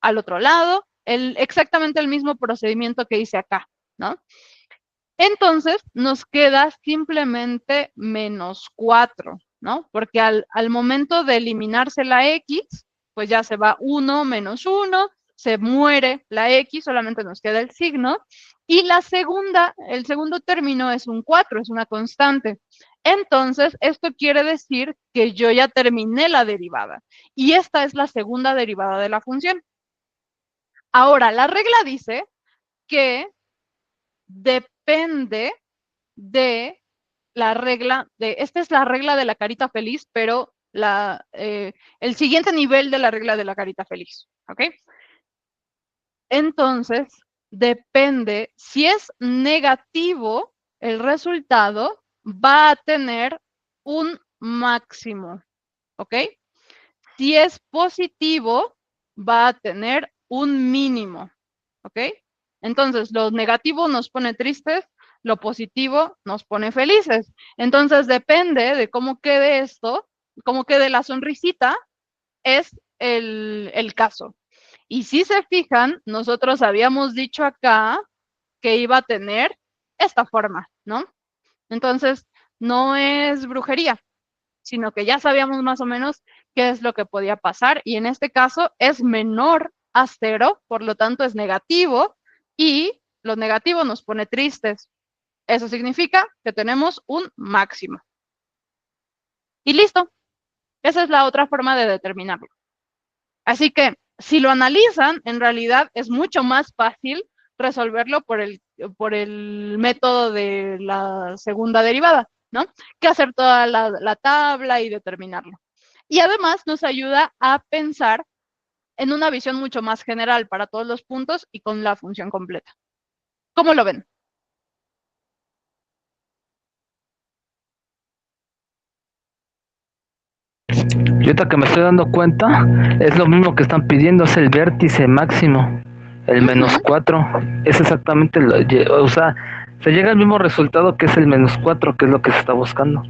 al otro lado, exactamente el mismo procedimiento que hice acá, ¿no? Entonces nos queda simplemente menos 4, ¿no? Porque al momento de eliminarse la X, pues ya se va 1 menos 1, se muere la X, solamente nos queda el signo. Y el segundo término es un 4, es una constante. Entonces, esto quiere decir que yo ya terminé la derivada. Y esta es la segunda derivada de la función. Ahora, la regla dice que depende de la regla esta es la regla de la carita feliz, pero el siguiente nivel de la regla de la carita feliz, ¿ok? Entonces, depende, si es negativo, el resultado va a tener un máximo, ¿ok? Si es positivo, va a tener un mínimo, ¿ok? Entonces, lo negativo nos pone tristes, lo positivo nos pone felices. Entonces, depende de cómo quede esto, cómo quede la sonrisita, es el caso. Y si se fijan, nosotros habíamos dicho acá que iba a tener esta forma, ¿no? Entonces, no es brujería, sino que ya sabíamos más o menos qué es lo que podía pasar y en este caso es menor a 0, por lo tanto es negativo y lo negativo nos pone tristes. Eso significa que tenemos un máximo. Y listo. Esa es la otra forma de determinarlo. Así que si lo analizan, en realidad es mucho más fácil resolverlo por el método de la segunda derivada, ¿no? Que hacer toda la tabla y determinarlo. Y además nos ayuda a pensar en una visión mucho más general para todos los puntos y con la función completa. ¿Cómo lo ven? Y ahorita que me estoy dando cuenta, es lo mismo que están pidiendo, es el vértice máximo, el menos 4. Es exactamente, o sea, se llega al mismo resultado que es el menos 4, que es lo que se está buscando.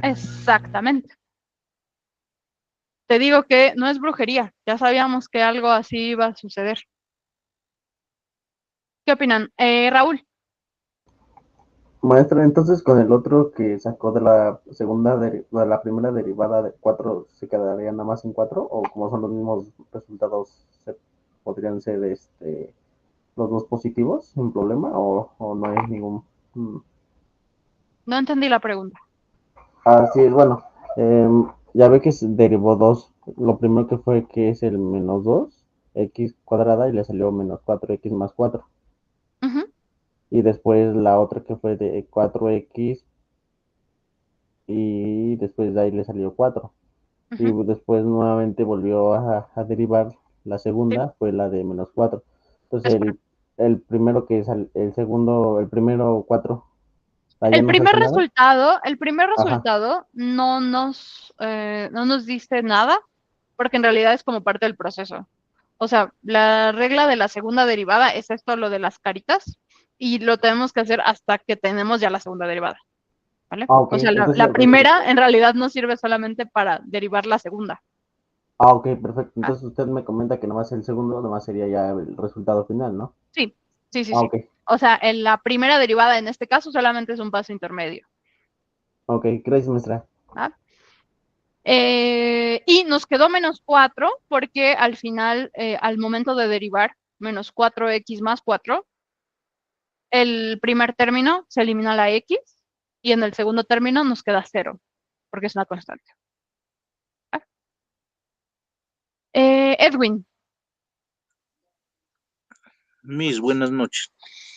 Exactamente. Te digo que no es brujería, ya sabíamos que algo así iba a suceder. ¿Qué opinan? Raúl. Maestra, entonces con el otro que sacó de la de la primera derivada de 4, ¿se quedaría nada más en 4? ¿O como son los mismos resultados, podrían ser los dos positivos sin problema? ¿O no hay ningún...? No entendí la pregunta. Sí, bueno, ya ve que se derivó 2. Lo primero que fue que es el menos 2 x cuadrada, y le salió menos 4x más 4. Y después la otra que fue de 4x y después de ahí le salió 4. y después nuevamente volvió a derivar. La Sí, segunda fue la de -4. Entonces es correcto. el primero que es el segundo, el primero 4, allá El no primer saqué nada. Ajá. resultado no nos dice nada, porque en realidad es como parte del proceso. O sea, la regla de la segunda derivada es esto, lo de las caritas, y lo tenemos que hacer hasta que tenemos ya la segunda derivada, ¿vale? Ah, ok. O sea, Entonces, la primera en realidad nos sirve solamente para derivar la segunda. ok, perfecto. Ah, Entonces usted me comenta que nomás el segundo, nomás sería ya el resultado final, ¿no? sí, sí, sí, Ah, sí. ok. O sea, en la primera derivada en este caso solamente es un paso intermedio, Ok, gracias, maestra. ¿va? Y nos quedó -4 porque al final, al momento de derivar -4x más 4, el primer término se elimina la x y en el segundo término nos queda 0, porque es una constante. Edwin, Miss, buenas noches.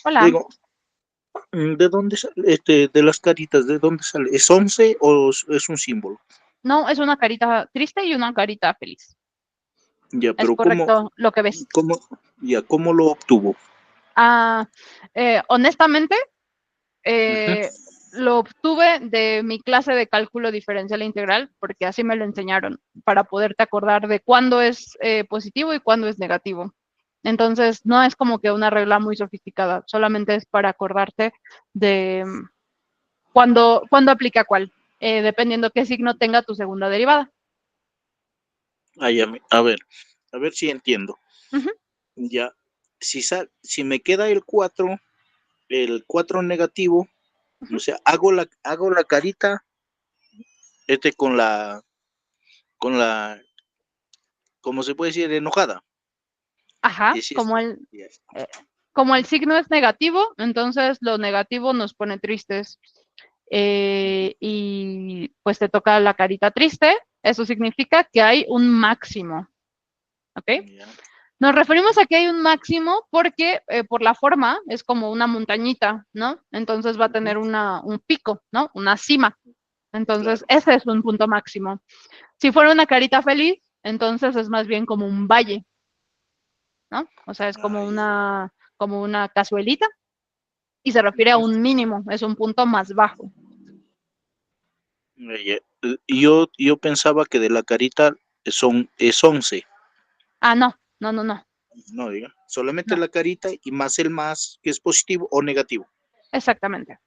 hola. Digo, ¿de dónde sale de las caritas, de dónde sale? ¿Es 11 o es un símbolo? No, es una carita triste y una carita feliz. Ya, Es pero correcto lo que ves. ¿cómo lo obtuvo? Honestamente, Ujú. lo obtuve de mi clase de cálculo diferencial e integral, porque así me lo enseñaron, para poderte acordar de cuándo es positivo y cuándo es negativo. Entonces, no es como que una regla muy sofisticada, solamente es para acordarte de cuándo aplica cuál, dependiendo qué signo tenga tu segunda derivada. A ver si entiendo. Ujú. Ya, si me queda el 4 negativo, Ujú. o sea, hago la carita con la, ¿cómo se puede decir? Enojada. Ajá, Es esto. Ya. como el signo es negativo, entonces lo negativo nos pone tristes. Y pues te toca la carita triste, eso significa que hay un máximo, ¿ok? Ya. Nos referimos a que hay un máximo porque por la forma es como una montañita, ¿no? Entonces va a tener un pico, ¿no? Una cima. Entonces Claro. ese es un punto máximo. Si fuera una carita feliz, entonces es más bien como un valle, ¿no? O sea, es Ah, ya. como una cazuelita y se refiere a Ujú. un mínimo, es un punto más bajo. Ya. Yo pensaba que de la carita es 11. No, no, no, no, No, diga. Solamente no, la carita y más el más que es positivo o negativo. exactamente.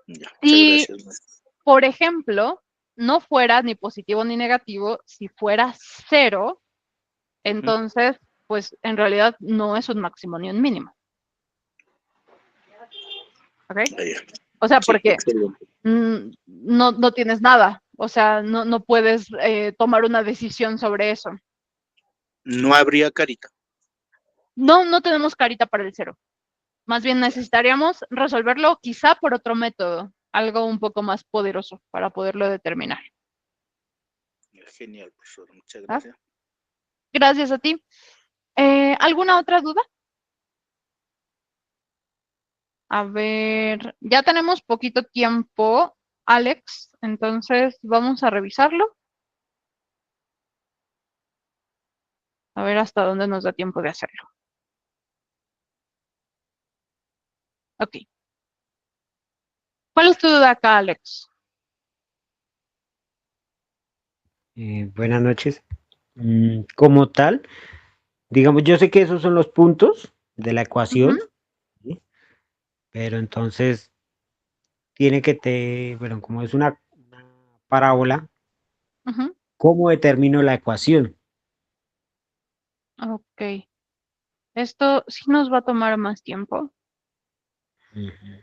Ya, muchas Si, gracias, maestro. por ejemplo, no fuera ni positivo ni negativo, si fuera 0, Ujú. entonces, pues en realidad no es un máximo ni un mínimo. ¿Ok? Ah, ya. O sea, Sí, porque excelente. no tienes nada. O sea, no puedes tomar una decisión sobre eso. No habría carita. No tenemos carita para el 0. Más bien Ya. necesitaríamos resolverlo quizá por otro método, algo un poco más poderoso para poderlo determinar. Genial, profesor. Muchas ¿Ah? gracias. Gracias a ti. ¿Alguna otra duda? A ver, ya tenemos poquito tiempo, Alex, entonces vamos a revisarlo. A ver hasta dónde nos da tiempo de hacerlo. Ok. ¿Cuál es tu duda acá, Alex? Buenas noches. Como tal, digamos, yo sé que esos son los puntos de la ecuación, Ujú, ¿sí? Pero entonces tiene que bueno, como es una parábola, ujú. ¿cómo determino la ecuación? Ok. Esto sí nos va a tomar más tiempo. Ujú.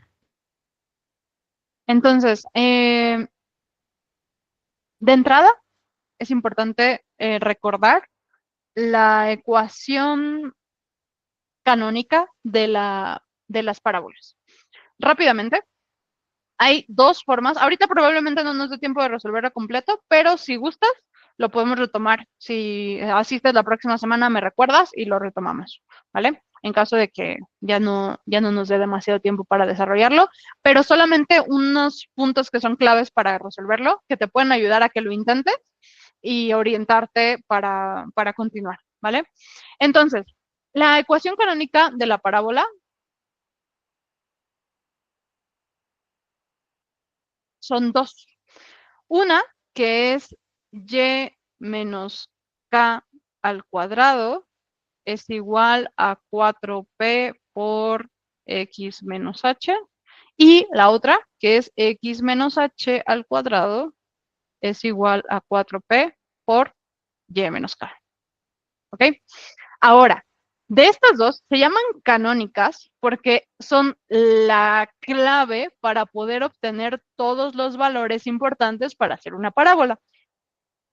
Entonces, de entrada, es importante recordar la ecuación canónica de las parábolas. Rápidamente, hay dos formas. Ahorita probablemente no nos dé tiempo de resolverlo completo, pero si gustas, lo podemos retomar. Si asistes la próxima semana, me recuerdas y lo retomamos, ¿vale? En caso de que ya no nos dé demasiado tiempo para desarrollarlo, pero solamente unos puntos que son claves para resolverlo, que te pueden ayudar a que lo intentes. y orientarte para continuar, ¿vale? Entonces, la ecuación canónica de la parábola son dos. Una que es y menos k al cuadrado es igual a 4p por x menos h. Y la otra, que es x menos h al cuadrado, es igual a 4p por y menos k. ¿Ok? Ahora, de estas dos se llaman canónicas porque son la clave para poder obtener todos los valores importantes para hacer una parábola.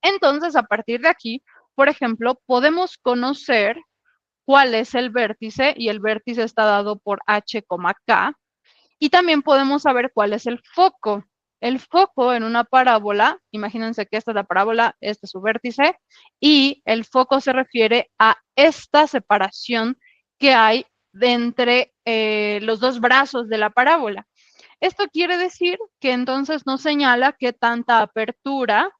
Entonces, a partir de aquí, por ejemplo, podemos conocer cuál es el vértice, y el vértice está dado por h, k, y también podemos saber cuál es el foco. El foco en una parábola, imagínense que esta es la parábola, este es su vértice, y el foco se refiere a esta separación que hay de entre los dos brazos de la parábola. Esto quiere decir que entonces nos señala qué tanta apertura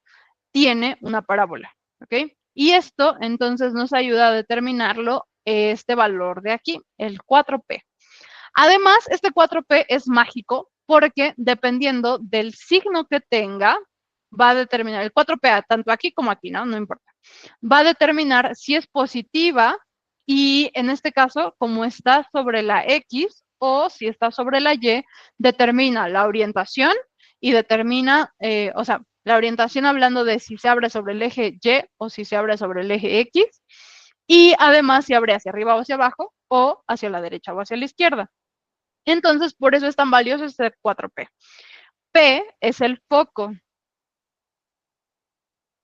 tiene una parábola, ¿ok? Y esto entonces nos ayuda a determinarlo, este valor de aquí, el 4p. Además, este 4p es mágico porque dependiendo del signo que tenga, va a determinar el 4p, tanto aquí como aquí, ¿no? No importa. Va a determinar si es positiva y en este caso, como está sobre la X o si está sobre la Y, determina la orientación y determina, o sea, la orientación hablando de si se abre sobre el eje Y o si se abre sobre el eje X, y además si abre hacia arriba o hacia abajo o hacia la derecha o hacia la izquierda. Entonces, por eso es tan valioso este 4p. P es el foco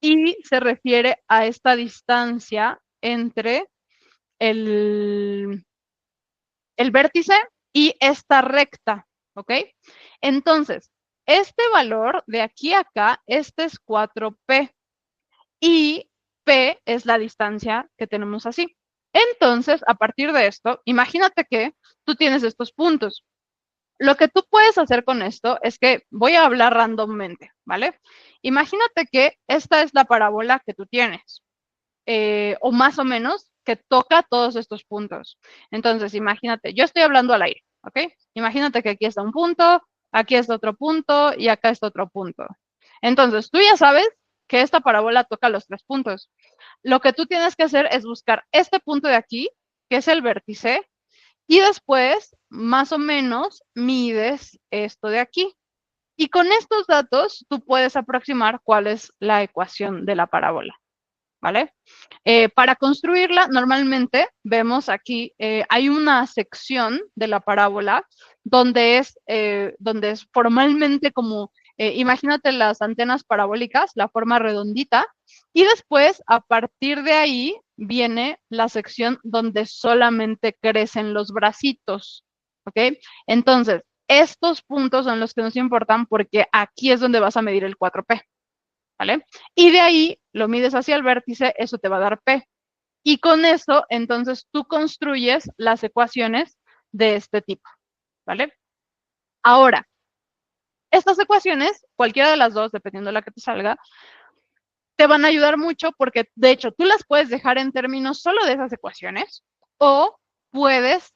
y se refiere a esta distancia entre el vértice y esta recta, ¿ok? Entonces, este valor de aquí a acá, este es 4p y p es la distancia que tenemos así. Entonces, a partir de esto, imagínate que tú tienes estos puntos. Lo que tú puedes hacer con esto es que voy a hablar randommente, ¿vale? Imagínate que esta es la parábola que tú tienes, o más o menos que toca todos estos puntos. Entonces, imagínate, yo estoy hablando al aire, ¿ok? Imagínate que aquí está un punto, aquí está otro punto y acá está otro punto. Entonces, tú ya sabes que esta parábola toca los tres puntos. Lo que tú tienes que hacer es buscar este punto de aquí, que es el vértice, y después, más o menos, mides esto de aquí. Y con estos datos, tú puedes aproximar cuál es la ecuación de la parábola, ¿vale? Para construirla, normalmente vemos aquí, hay una sección de la parábola donde es formalmente como, imagínate las antenas parabólicas, la forma redondita, y después, a partir de ahí, viene la sección donde solamente crecen los bracitos, ¿ok? Entonces, estos puntos son los que nos importan porque aquí es donde vas a medir el 4p, ¿vale? Y de ahí lo mides hacia el vértice, eso te va a dar P. Y con eso, entonces, tú construyes las ecuaciones de este tipo, ¿vale? Ahora, estas ecuaciones, cualquiera de las dos, dependiendo de la que te salga, te van a ayudar mucho porque, de hecho, tú las puedes dejar en términos solo de esas ecuaciones o puedes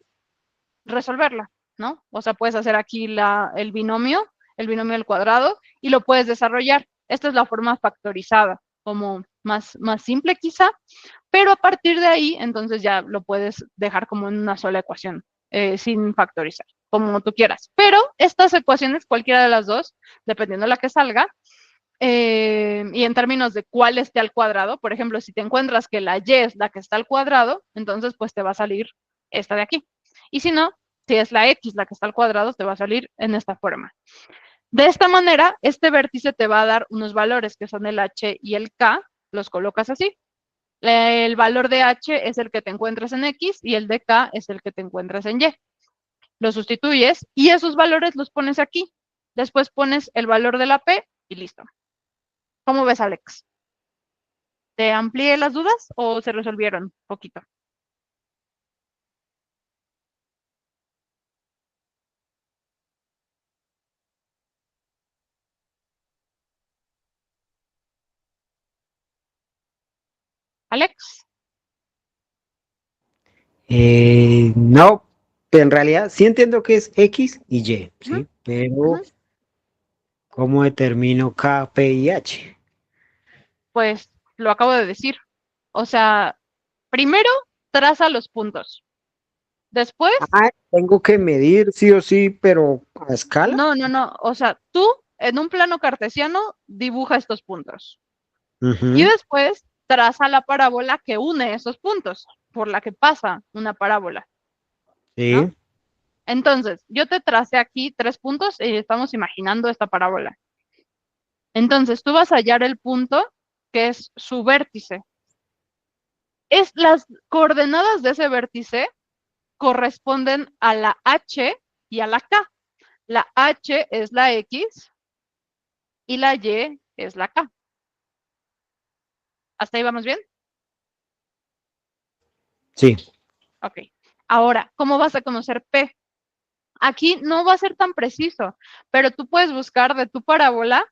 resolverla, ¿no? O sea, puedes hacer aquí el binomio al cuadrado, y lo puedes desarrollar. Esta es la forma factorizada, como más simple quizá, pero a partir de ahí, entonces ya lo puedes dejar como en una sola ecuación, sin factorizar, como tú quieras. Pero estas ecuaciones, cualquiera de las dos, dependiendo de la que salga, y en términos de cuál esté al cuadrado, por ejemplo, si te encuentras que la y es la que está al cuadrado, entonces pues te va a salir esta de aquí. Y si no, si es la x la que está al cuadrado, te va a salir en esta forma. De esta manera, este vértice te va a dar unos valores que son el h y el k, los colocas así. El valor de h es el que te encuentras en x y el de k es el que te encuentras en y. Lo sustituyes y esos valores los pones aquí. Después pones el valor de la p y listo. ¿Cómo ves, Alex? ¿Te amplié las dudas o se resolvieron poquito? Alex. No, en realidad sí entiendo que es X y Y, ¿sí? Ujú, Pero ujú. ¿cómo determino K, P y H? Pues lo acabo de decir. O sea, primero traza los puntos. Después, Ah, tengo que medir sí o sí, pero a escala. no. O sea, tú en un plano cartesiano dibuja estos puntos. Y Ujú, después traza la parábola que une esos puntos, por la que pasa una parábola, ¿no? sí, Entonces, yo te tracé aquí 3 puntos y estamos imaginando esta parábola. Entonces, tú vas a hallar el punto que es su vértice. Es las coordenadas de ese vértice corresponden a la H y a la K. La H es la X y la Y es la K. ¿Hasta ahí vamos bien? sí. Ok. Ahora, ¿cómo vas a conocer P? Aquí no va a ser tan preciso, pero tú puedes buscar de tu parábola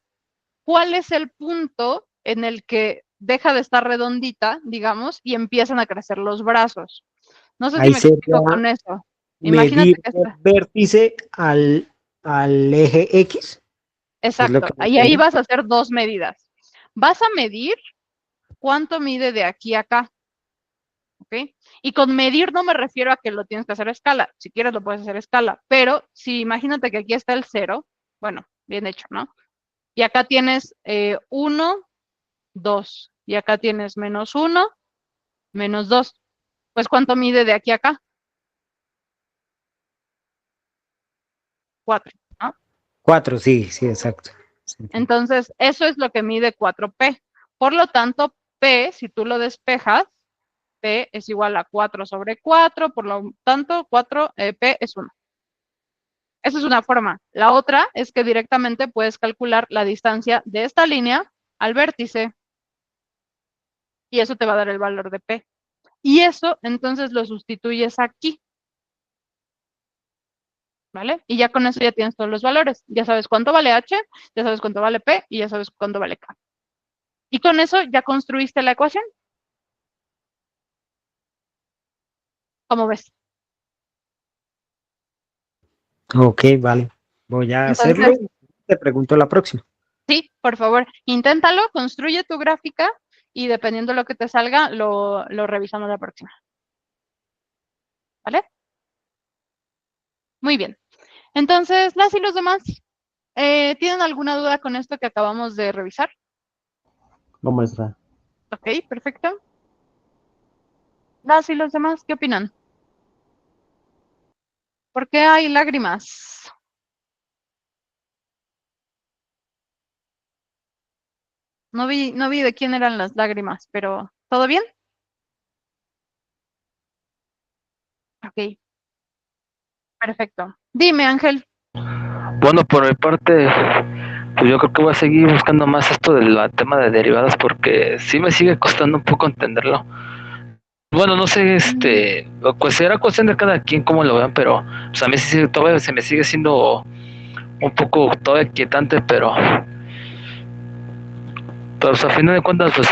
cuál es el punto en el que deja de estar redondita, digamos, y empiezan a crecer los brazos. No sé si Ahí me sería explico con eso. Imagínate medir que el está. vértice al eje X, es lo Exacto. que me Y ahí entiendo. vas a hacer 2 medidas. Vas a medir cuánto mide de aquí a acá. ¿Ok? Y con medir no me refiero a que lo tienes que hacer a escala. Si quieres lo puedes hacer a escala. Pero si imagínate que aquí está el 0, bueno, bien hecho, ¿no? Y acá tienes 1, 2. Y acá tienes -1, -2. Pues ¿cuánto mide de aquí a acá? 4, ¿no? 4, sí, sí, exacto. Sí. Entonces, eso es lo que mide 4P. Por lo tanto, P, si tú lo despejas, P es igual a 4/4, por lo tanto, P es 1. Esa es una forma. La otra es que directamente puedes calcular la distancia de esta línea al vértice y eso te va a dar el valor de P. Y eso entonces lo sustituyes aquí, ¿vale? Y ya con eso ya tienes todos los valores. Ya sabes cuánto vale H, ya sabes cuánto vale P y ya sabes cuánto vale K. Y con eso ya construiste la ecuación. ¿Cómo ves? Ok, vale. Voy a hacerlo Entonces, y te pregunto la próxima. sí, por favor, inténtalo, construye tu gráfica y dependiendo de lo que te salga, lo revisamos la próxima. ¿Vale? Muy bien. Entonces, las y los demás, ¿tienen alguna duda con esto que acabamos de revisar? No, maestra. Ok, perfecto. Las y los demás, ¿qué opinan? ¿Por qué hay lágrimas? No vi de quién eran las lágrimas, pero ¿todo bien? Ok, perfecto. Dime, Ángel. Bueno, por mi parte, pues yo creo que voy a seguir buscando más esto del tema de derivadas porque sí me sigue costando un poco entenderlo. Bueno, no sé, pues será cuestión de cada quien cómo lo vean, pero pues a mí sí, todavía se me sigue siendo un poco todavía inquietante, pero pues, a final de cuentas, pues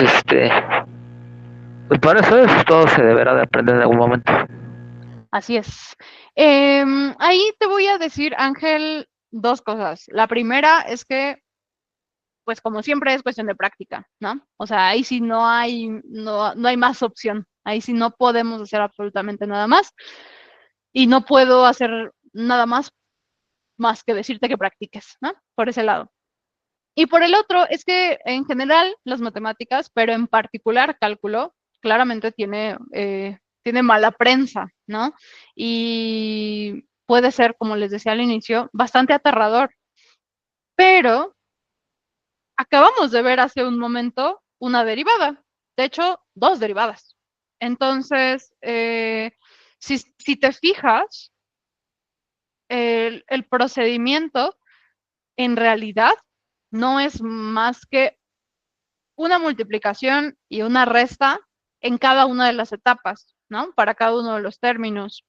pues para eso es, todo se deberá de aprender en algún momento. Así es. Ahí te voy a decir, Ángel, 2 cosas. La primera es que, pues como siempre, es cuestión de práctica, ¿no? O sea, ahí sí no hay más opción. Ahí sí no podemos hacer absolutamente nada más. Y no puedo hacer nada más que decirte que practiques, ¿no? Por ese lado. Y por el otro, es que en general las matemáticas, pero en particular cálculo, claramente tiene mala prensa, ¿no? Y puede ser, como les decía al inicio, bastante aterrador. Pero acabamos de ver hace un momento una derivada, de hecho, 2 derivadas. Entonces, si te fijas, el procedimiento en realidad no es más que una multiplicación y una resta en cada una de las etapas, ¿no? Para cada uno de los términos.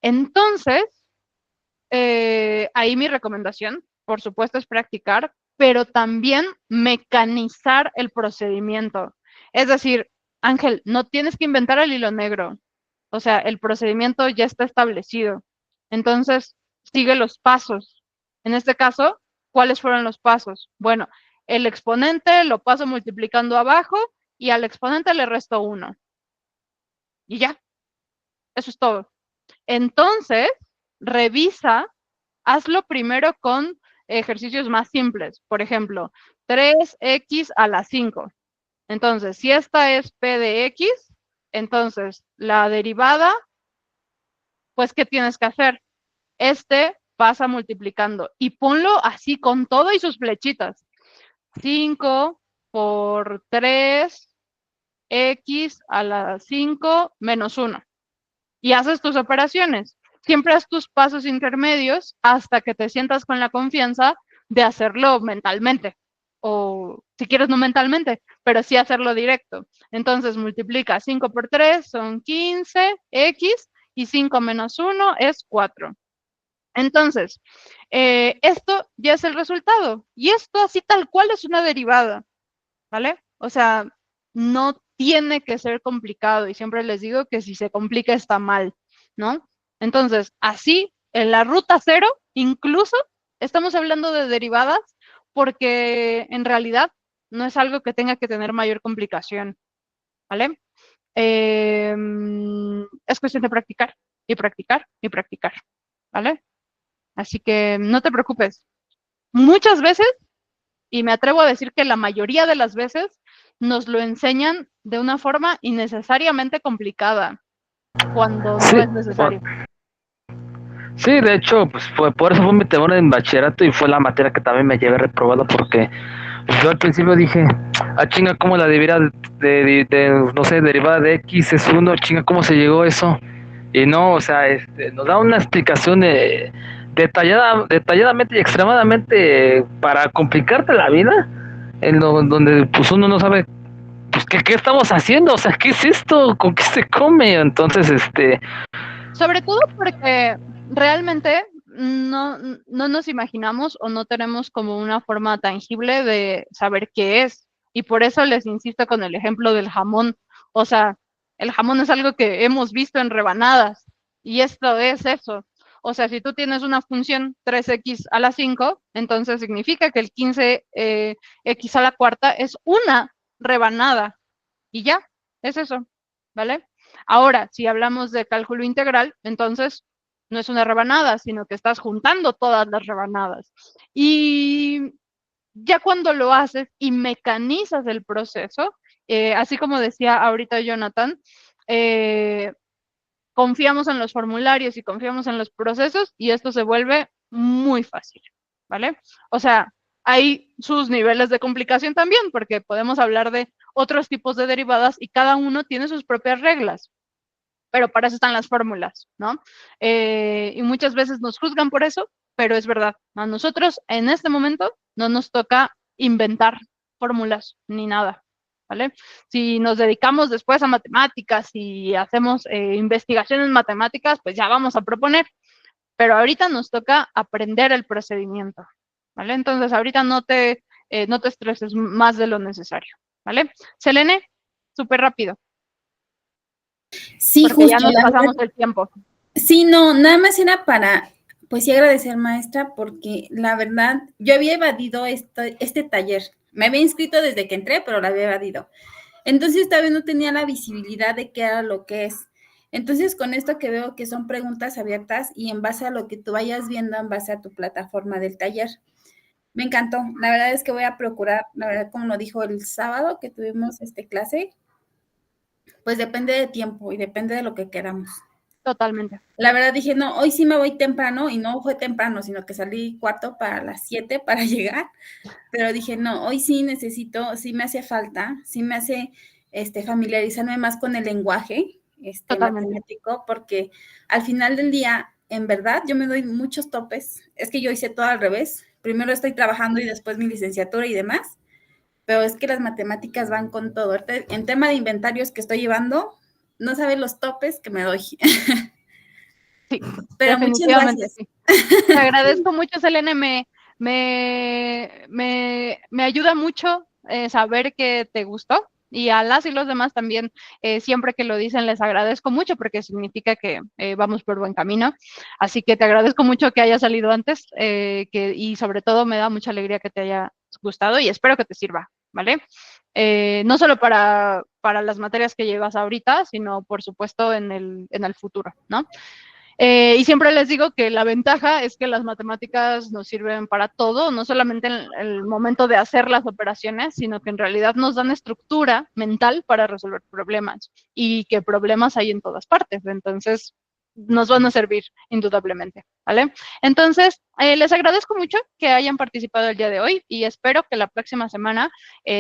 Entonces, ahí mi recomendación, por supuesto, es practicar, pero también mecanizar el procedimiento. Es decir, Ángel, no tienes que inventar el hilo negro. O sea, el procedimiento ya está establecido. Entonces, sigue los pasos. En este caso, ¿cuáles fueron los pasos? Bueno, el exponente lo paso multiplicando abajo y al exponente le resto 1. Y ya, eso es todo. Entonces, revisa, hazlo primero con ejercicios más simples. Por ejemplo, 3x a la 5. Entonces, si esta es p de x, entonces la derivada, pues, ¿qué tienes que hacer? Pasa multiplicando y ponlo así con todo y sus flechitas. 5 por 3, x a la 5 menos 1. Y haces tus operaciones. Siempre haz tus pasos intermedios hasta que te sientas con la confianza de hacerlo mentalmente. O si quieres no mentalmente, pero sí hacerlo directo. Entonces multiplica 5 por 3 son 15x y 5 menos 1 es 4. Entonces, esto ya es el resultado. Y esto así tal cual es una derivada, ¿vale? O sea, no tiene que ser complicado. Y siempre les digo que si se complica está mal, ¿no? Entonces, así, en la ruta 0, incluso estamos hablando de derivadas porque en realidad no es algo que tenga que tener mayor complicación, ¿vale? Es cuestión de practicar y practicar y practicar, ¿vale? Así que no te preocupes. Muchas veces, y me atrevo a decir que la mayoría de las veces, nos lo enseñan de una forma innecesariamente complicada, cuando no es necesario. Sí, de hecho, pues por eso fue mi temor en bachillerato y fue la materia que también me llevé reprobado porque pues, yo al principio dije, chinga, ¿cómo la derivada no sé, derivada de X es 1? Chinga, ¿cómo se llegó a eso? Y no, o sea, nos da una explicación detalladamente y extremadamente para complicarte la vida, donde pues uno no sabe pues ¿qué estamos haciendo? O sea, ¿qué es esto? ¿Con qué se come? Entonces, Sobre todo porque realmente no nos imaginamos o no tenemos como una forma tangible de saber qué es. Y por eso les insisto con el ejemplo del jamón. O sea, el jamón es algo que hemos visto en rebanadas y esto es eso. O sea, si tú tienes una función 3x a la 5, entonces significa que el 15x a la cuarta es una rebanada y ya, es eso, ¿vale? Ahora, si hablamos de cálculo integral, entonces no es una rebanada, sino que estás juntando todas las rebanadas. Y ya cuando lo haces y mecanizas el proceso, así como decía ahorita Jonathan, confiamos en los formularios y confiamos en los procesos y esto se vuelve muy fácil, ¿vale? O sea, hay sus niveles de complicación también, porque podemos hablar de otros tipos de derivadas y cada uno tiene sus propias reglas, pero para eso están las fórmulas, ¿no? Y muchas veces nos juzgan por eso, pero es verdad. A nosotros en este momento no nos toca inventar fórmulas ni nada, ¿vale? Si nos dedicamos después a matemáticas y hacemos investigaciones matemáticas, pues ya vamos a proponer, pero ahorita nos toca aprender el procedimiento, ¿vale? Entonces ahorita no te estreses más de lo necesario, ¿vale? Selene, súper rápido. Sí, porque justo. Ya nos pasamos el tiempo. Sí, no, nada más era para, pues sí, agradecer, maestra, porque la verdad, yo había evadido este taller. Me había inscrito desde que entré, pero lo había evadido. Entonces, todavía no tenía la visibilidad de qué era lo que es. Entonces, con esto que veo que son preguntas abiertas y en base a lo que tú vayas viendo, en base a tu plataforma del taller. Me encantó. La verdad es que voy a procurar, la verdad, como lo dijo el sábado que tuvimos clase, pues depende de tiempo y depende de lo que queramos. Totalmente. La verdad dije, no, hoy sí me voy temprano, y no fue temprano, sino que salí cuarto para las 7 para llegar, pero dije, no, hoy sí necesito, sí me hace falta, sí me hace familiarizarme más con el lenguaje matemático, porque al final del día, en verdad, yo me doy muchos topes. Es que yo hice todo al revés. Primero estoy trabajando y después mi licenciatura y demás, pero es que las matemáticas van con todo. En tema de inventarios que estoy llevando, no saben los topes que me doy. Sí, pero muchas gracias. Sí. Te agradezco mucho, Selene. Me ayuda mucho saber que te gustó, Y a las y los demás también, siempre que lo dicen, les agradezco mucho porque significa que vamos por buen camino. Así que te agradezco mucho que hayas salido antes y sobre todo me da mucha alegría que te haya gustado y espero que te sirva, ¿vale? No solo para las materias que llevas ahorita, sino por supuesto en el futuro, ¿no? Y siempre les digo que la ventaja es que las matemáticas nos sirven para todo, no solamente en el momento de hacer las operaciones, sino que en realidad nos dan estructura mental para resolver problemas y que problemas hay en todas partes. Entonces, nos van a servir indudablemente, ¿vale? Entonces, les agradezco mucho que hayan participado el día de hoy y espero que la próxima semana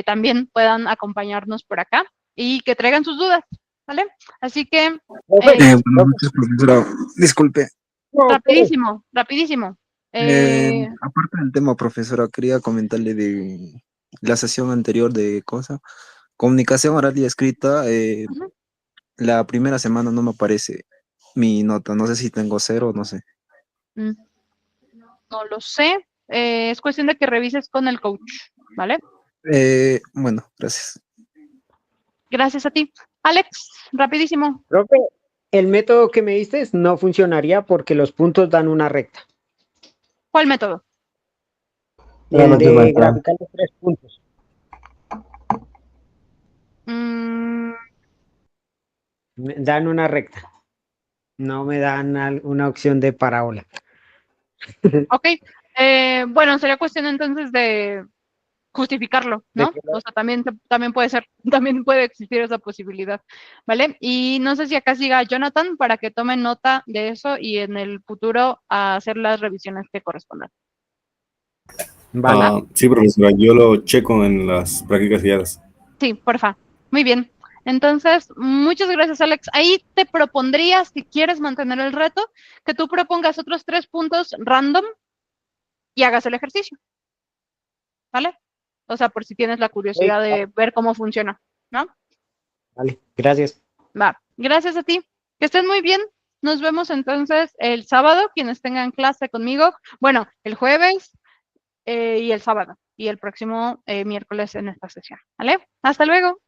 también puedan acompañarnos por acá y que traigan sus dudas, ¿vale? Así que... Buenas noches, profesora. Disculpe. rapidísimo, rapidísimo. Aparte del tema, profesora, quería comentarle de la sesión anterior de comunicación oral y escrita. La primera semana no me aparece mi nota. No sé si tengo 0, no sé. No lo sé. Es cuestión de que revises con el coach, ¿vale? Bueno, gracias. Gracias a ti. Alex, rapidísimo. Profe, el método que me diste no funcionaría porque los puntos dan una recta. ¿Cuál método? El de graficar los 3 puntos. Me dan una recta. No me dan una opción de parábola. Ok. Bueno, sería cuestión entonces de justificarlo, ¿no? O sea, también puede ser, también puede existir esa posibilidad, ¿vale? Y no sé si acá siga Jonathan para que tome nota de eso y en el futuro a hacer las revisiones que correspondan. Vale. Sí, profesora, yo lo checo en las prácticas guiadas. Sí, porfa. Muy bien. Entonces, muchas gracias, Alex. Ahí te propondría, si quieres mantener el reto, que tú propongas otros 3 puntos random y hagas el ejercicio, ¿vale? O sea, por si tienes la curiosidad de ver cómo funciona, ¿no? Vale, gracias. Va, gracias a ti. Que estés muy bien. Nos vemos entonces el sábado, quienes tengan clase conmigo. Bueno, el jueves y el sábado. Y el próximo miércoles en esta sesión, ¿vale? Hasta luego.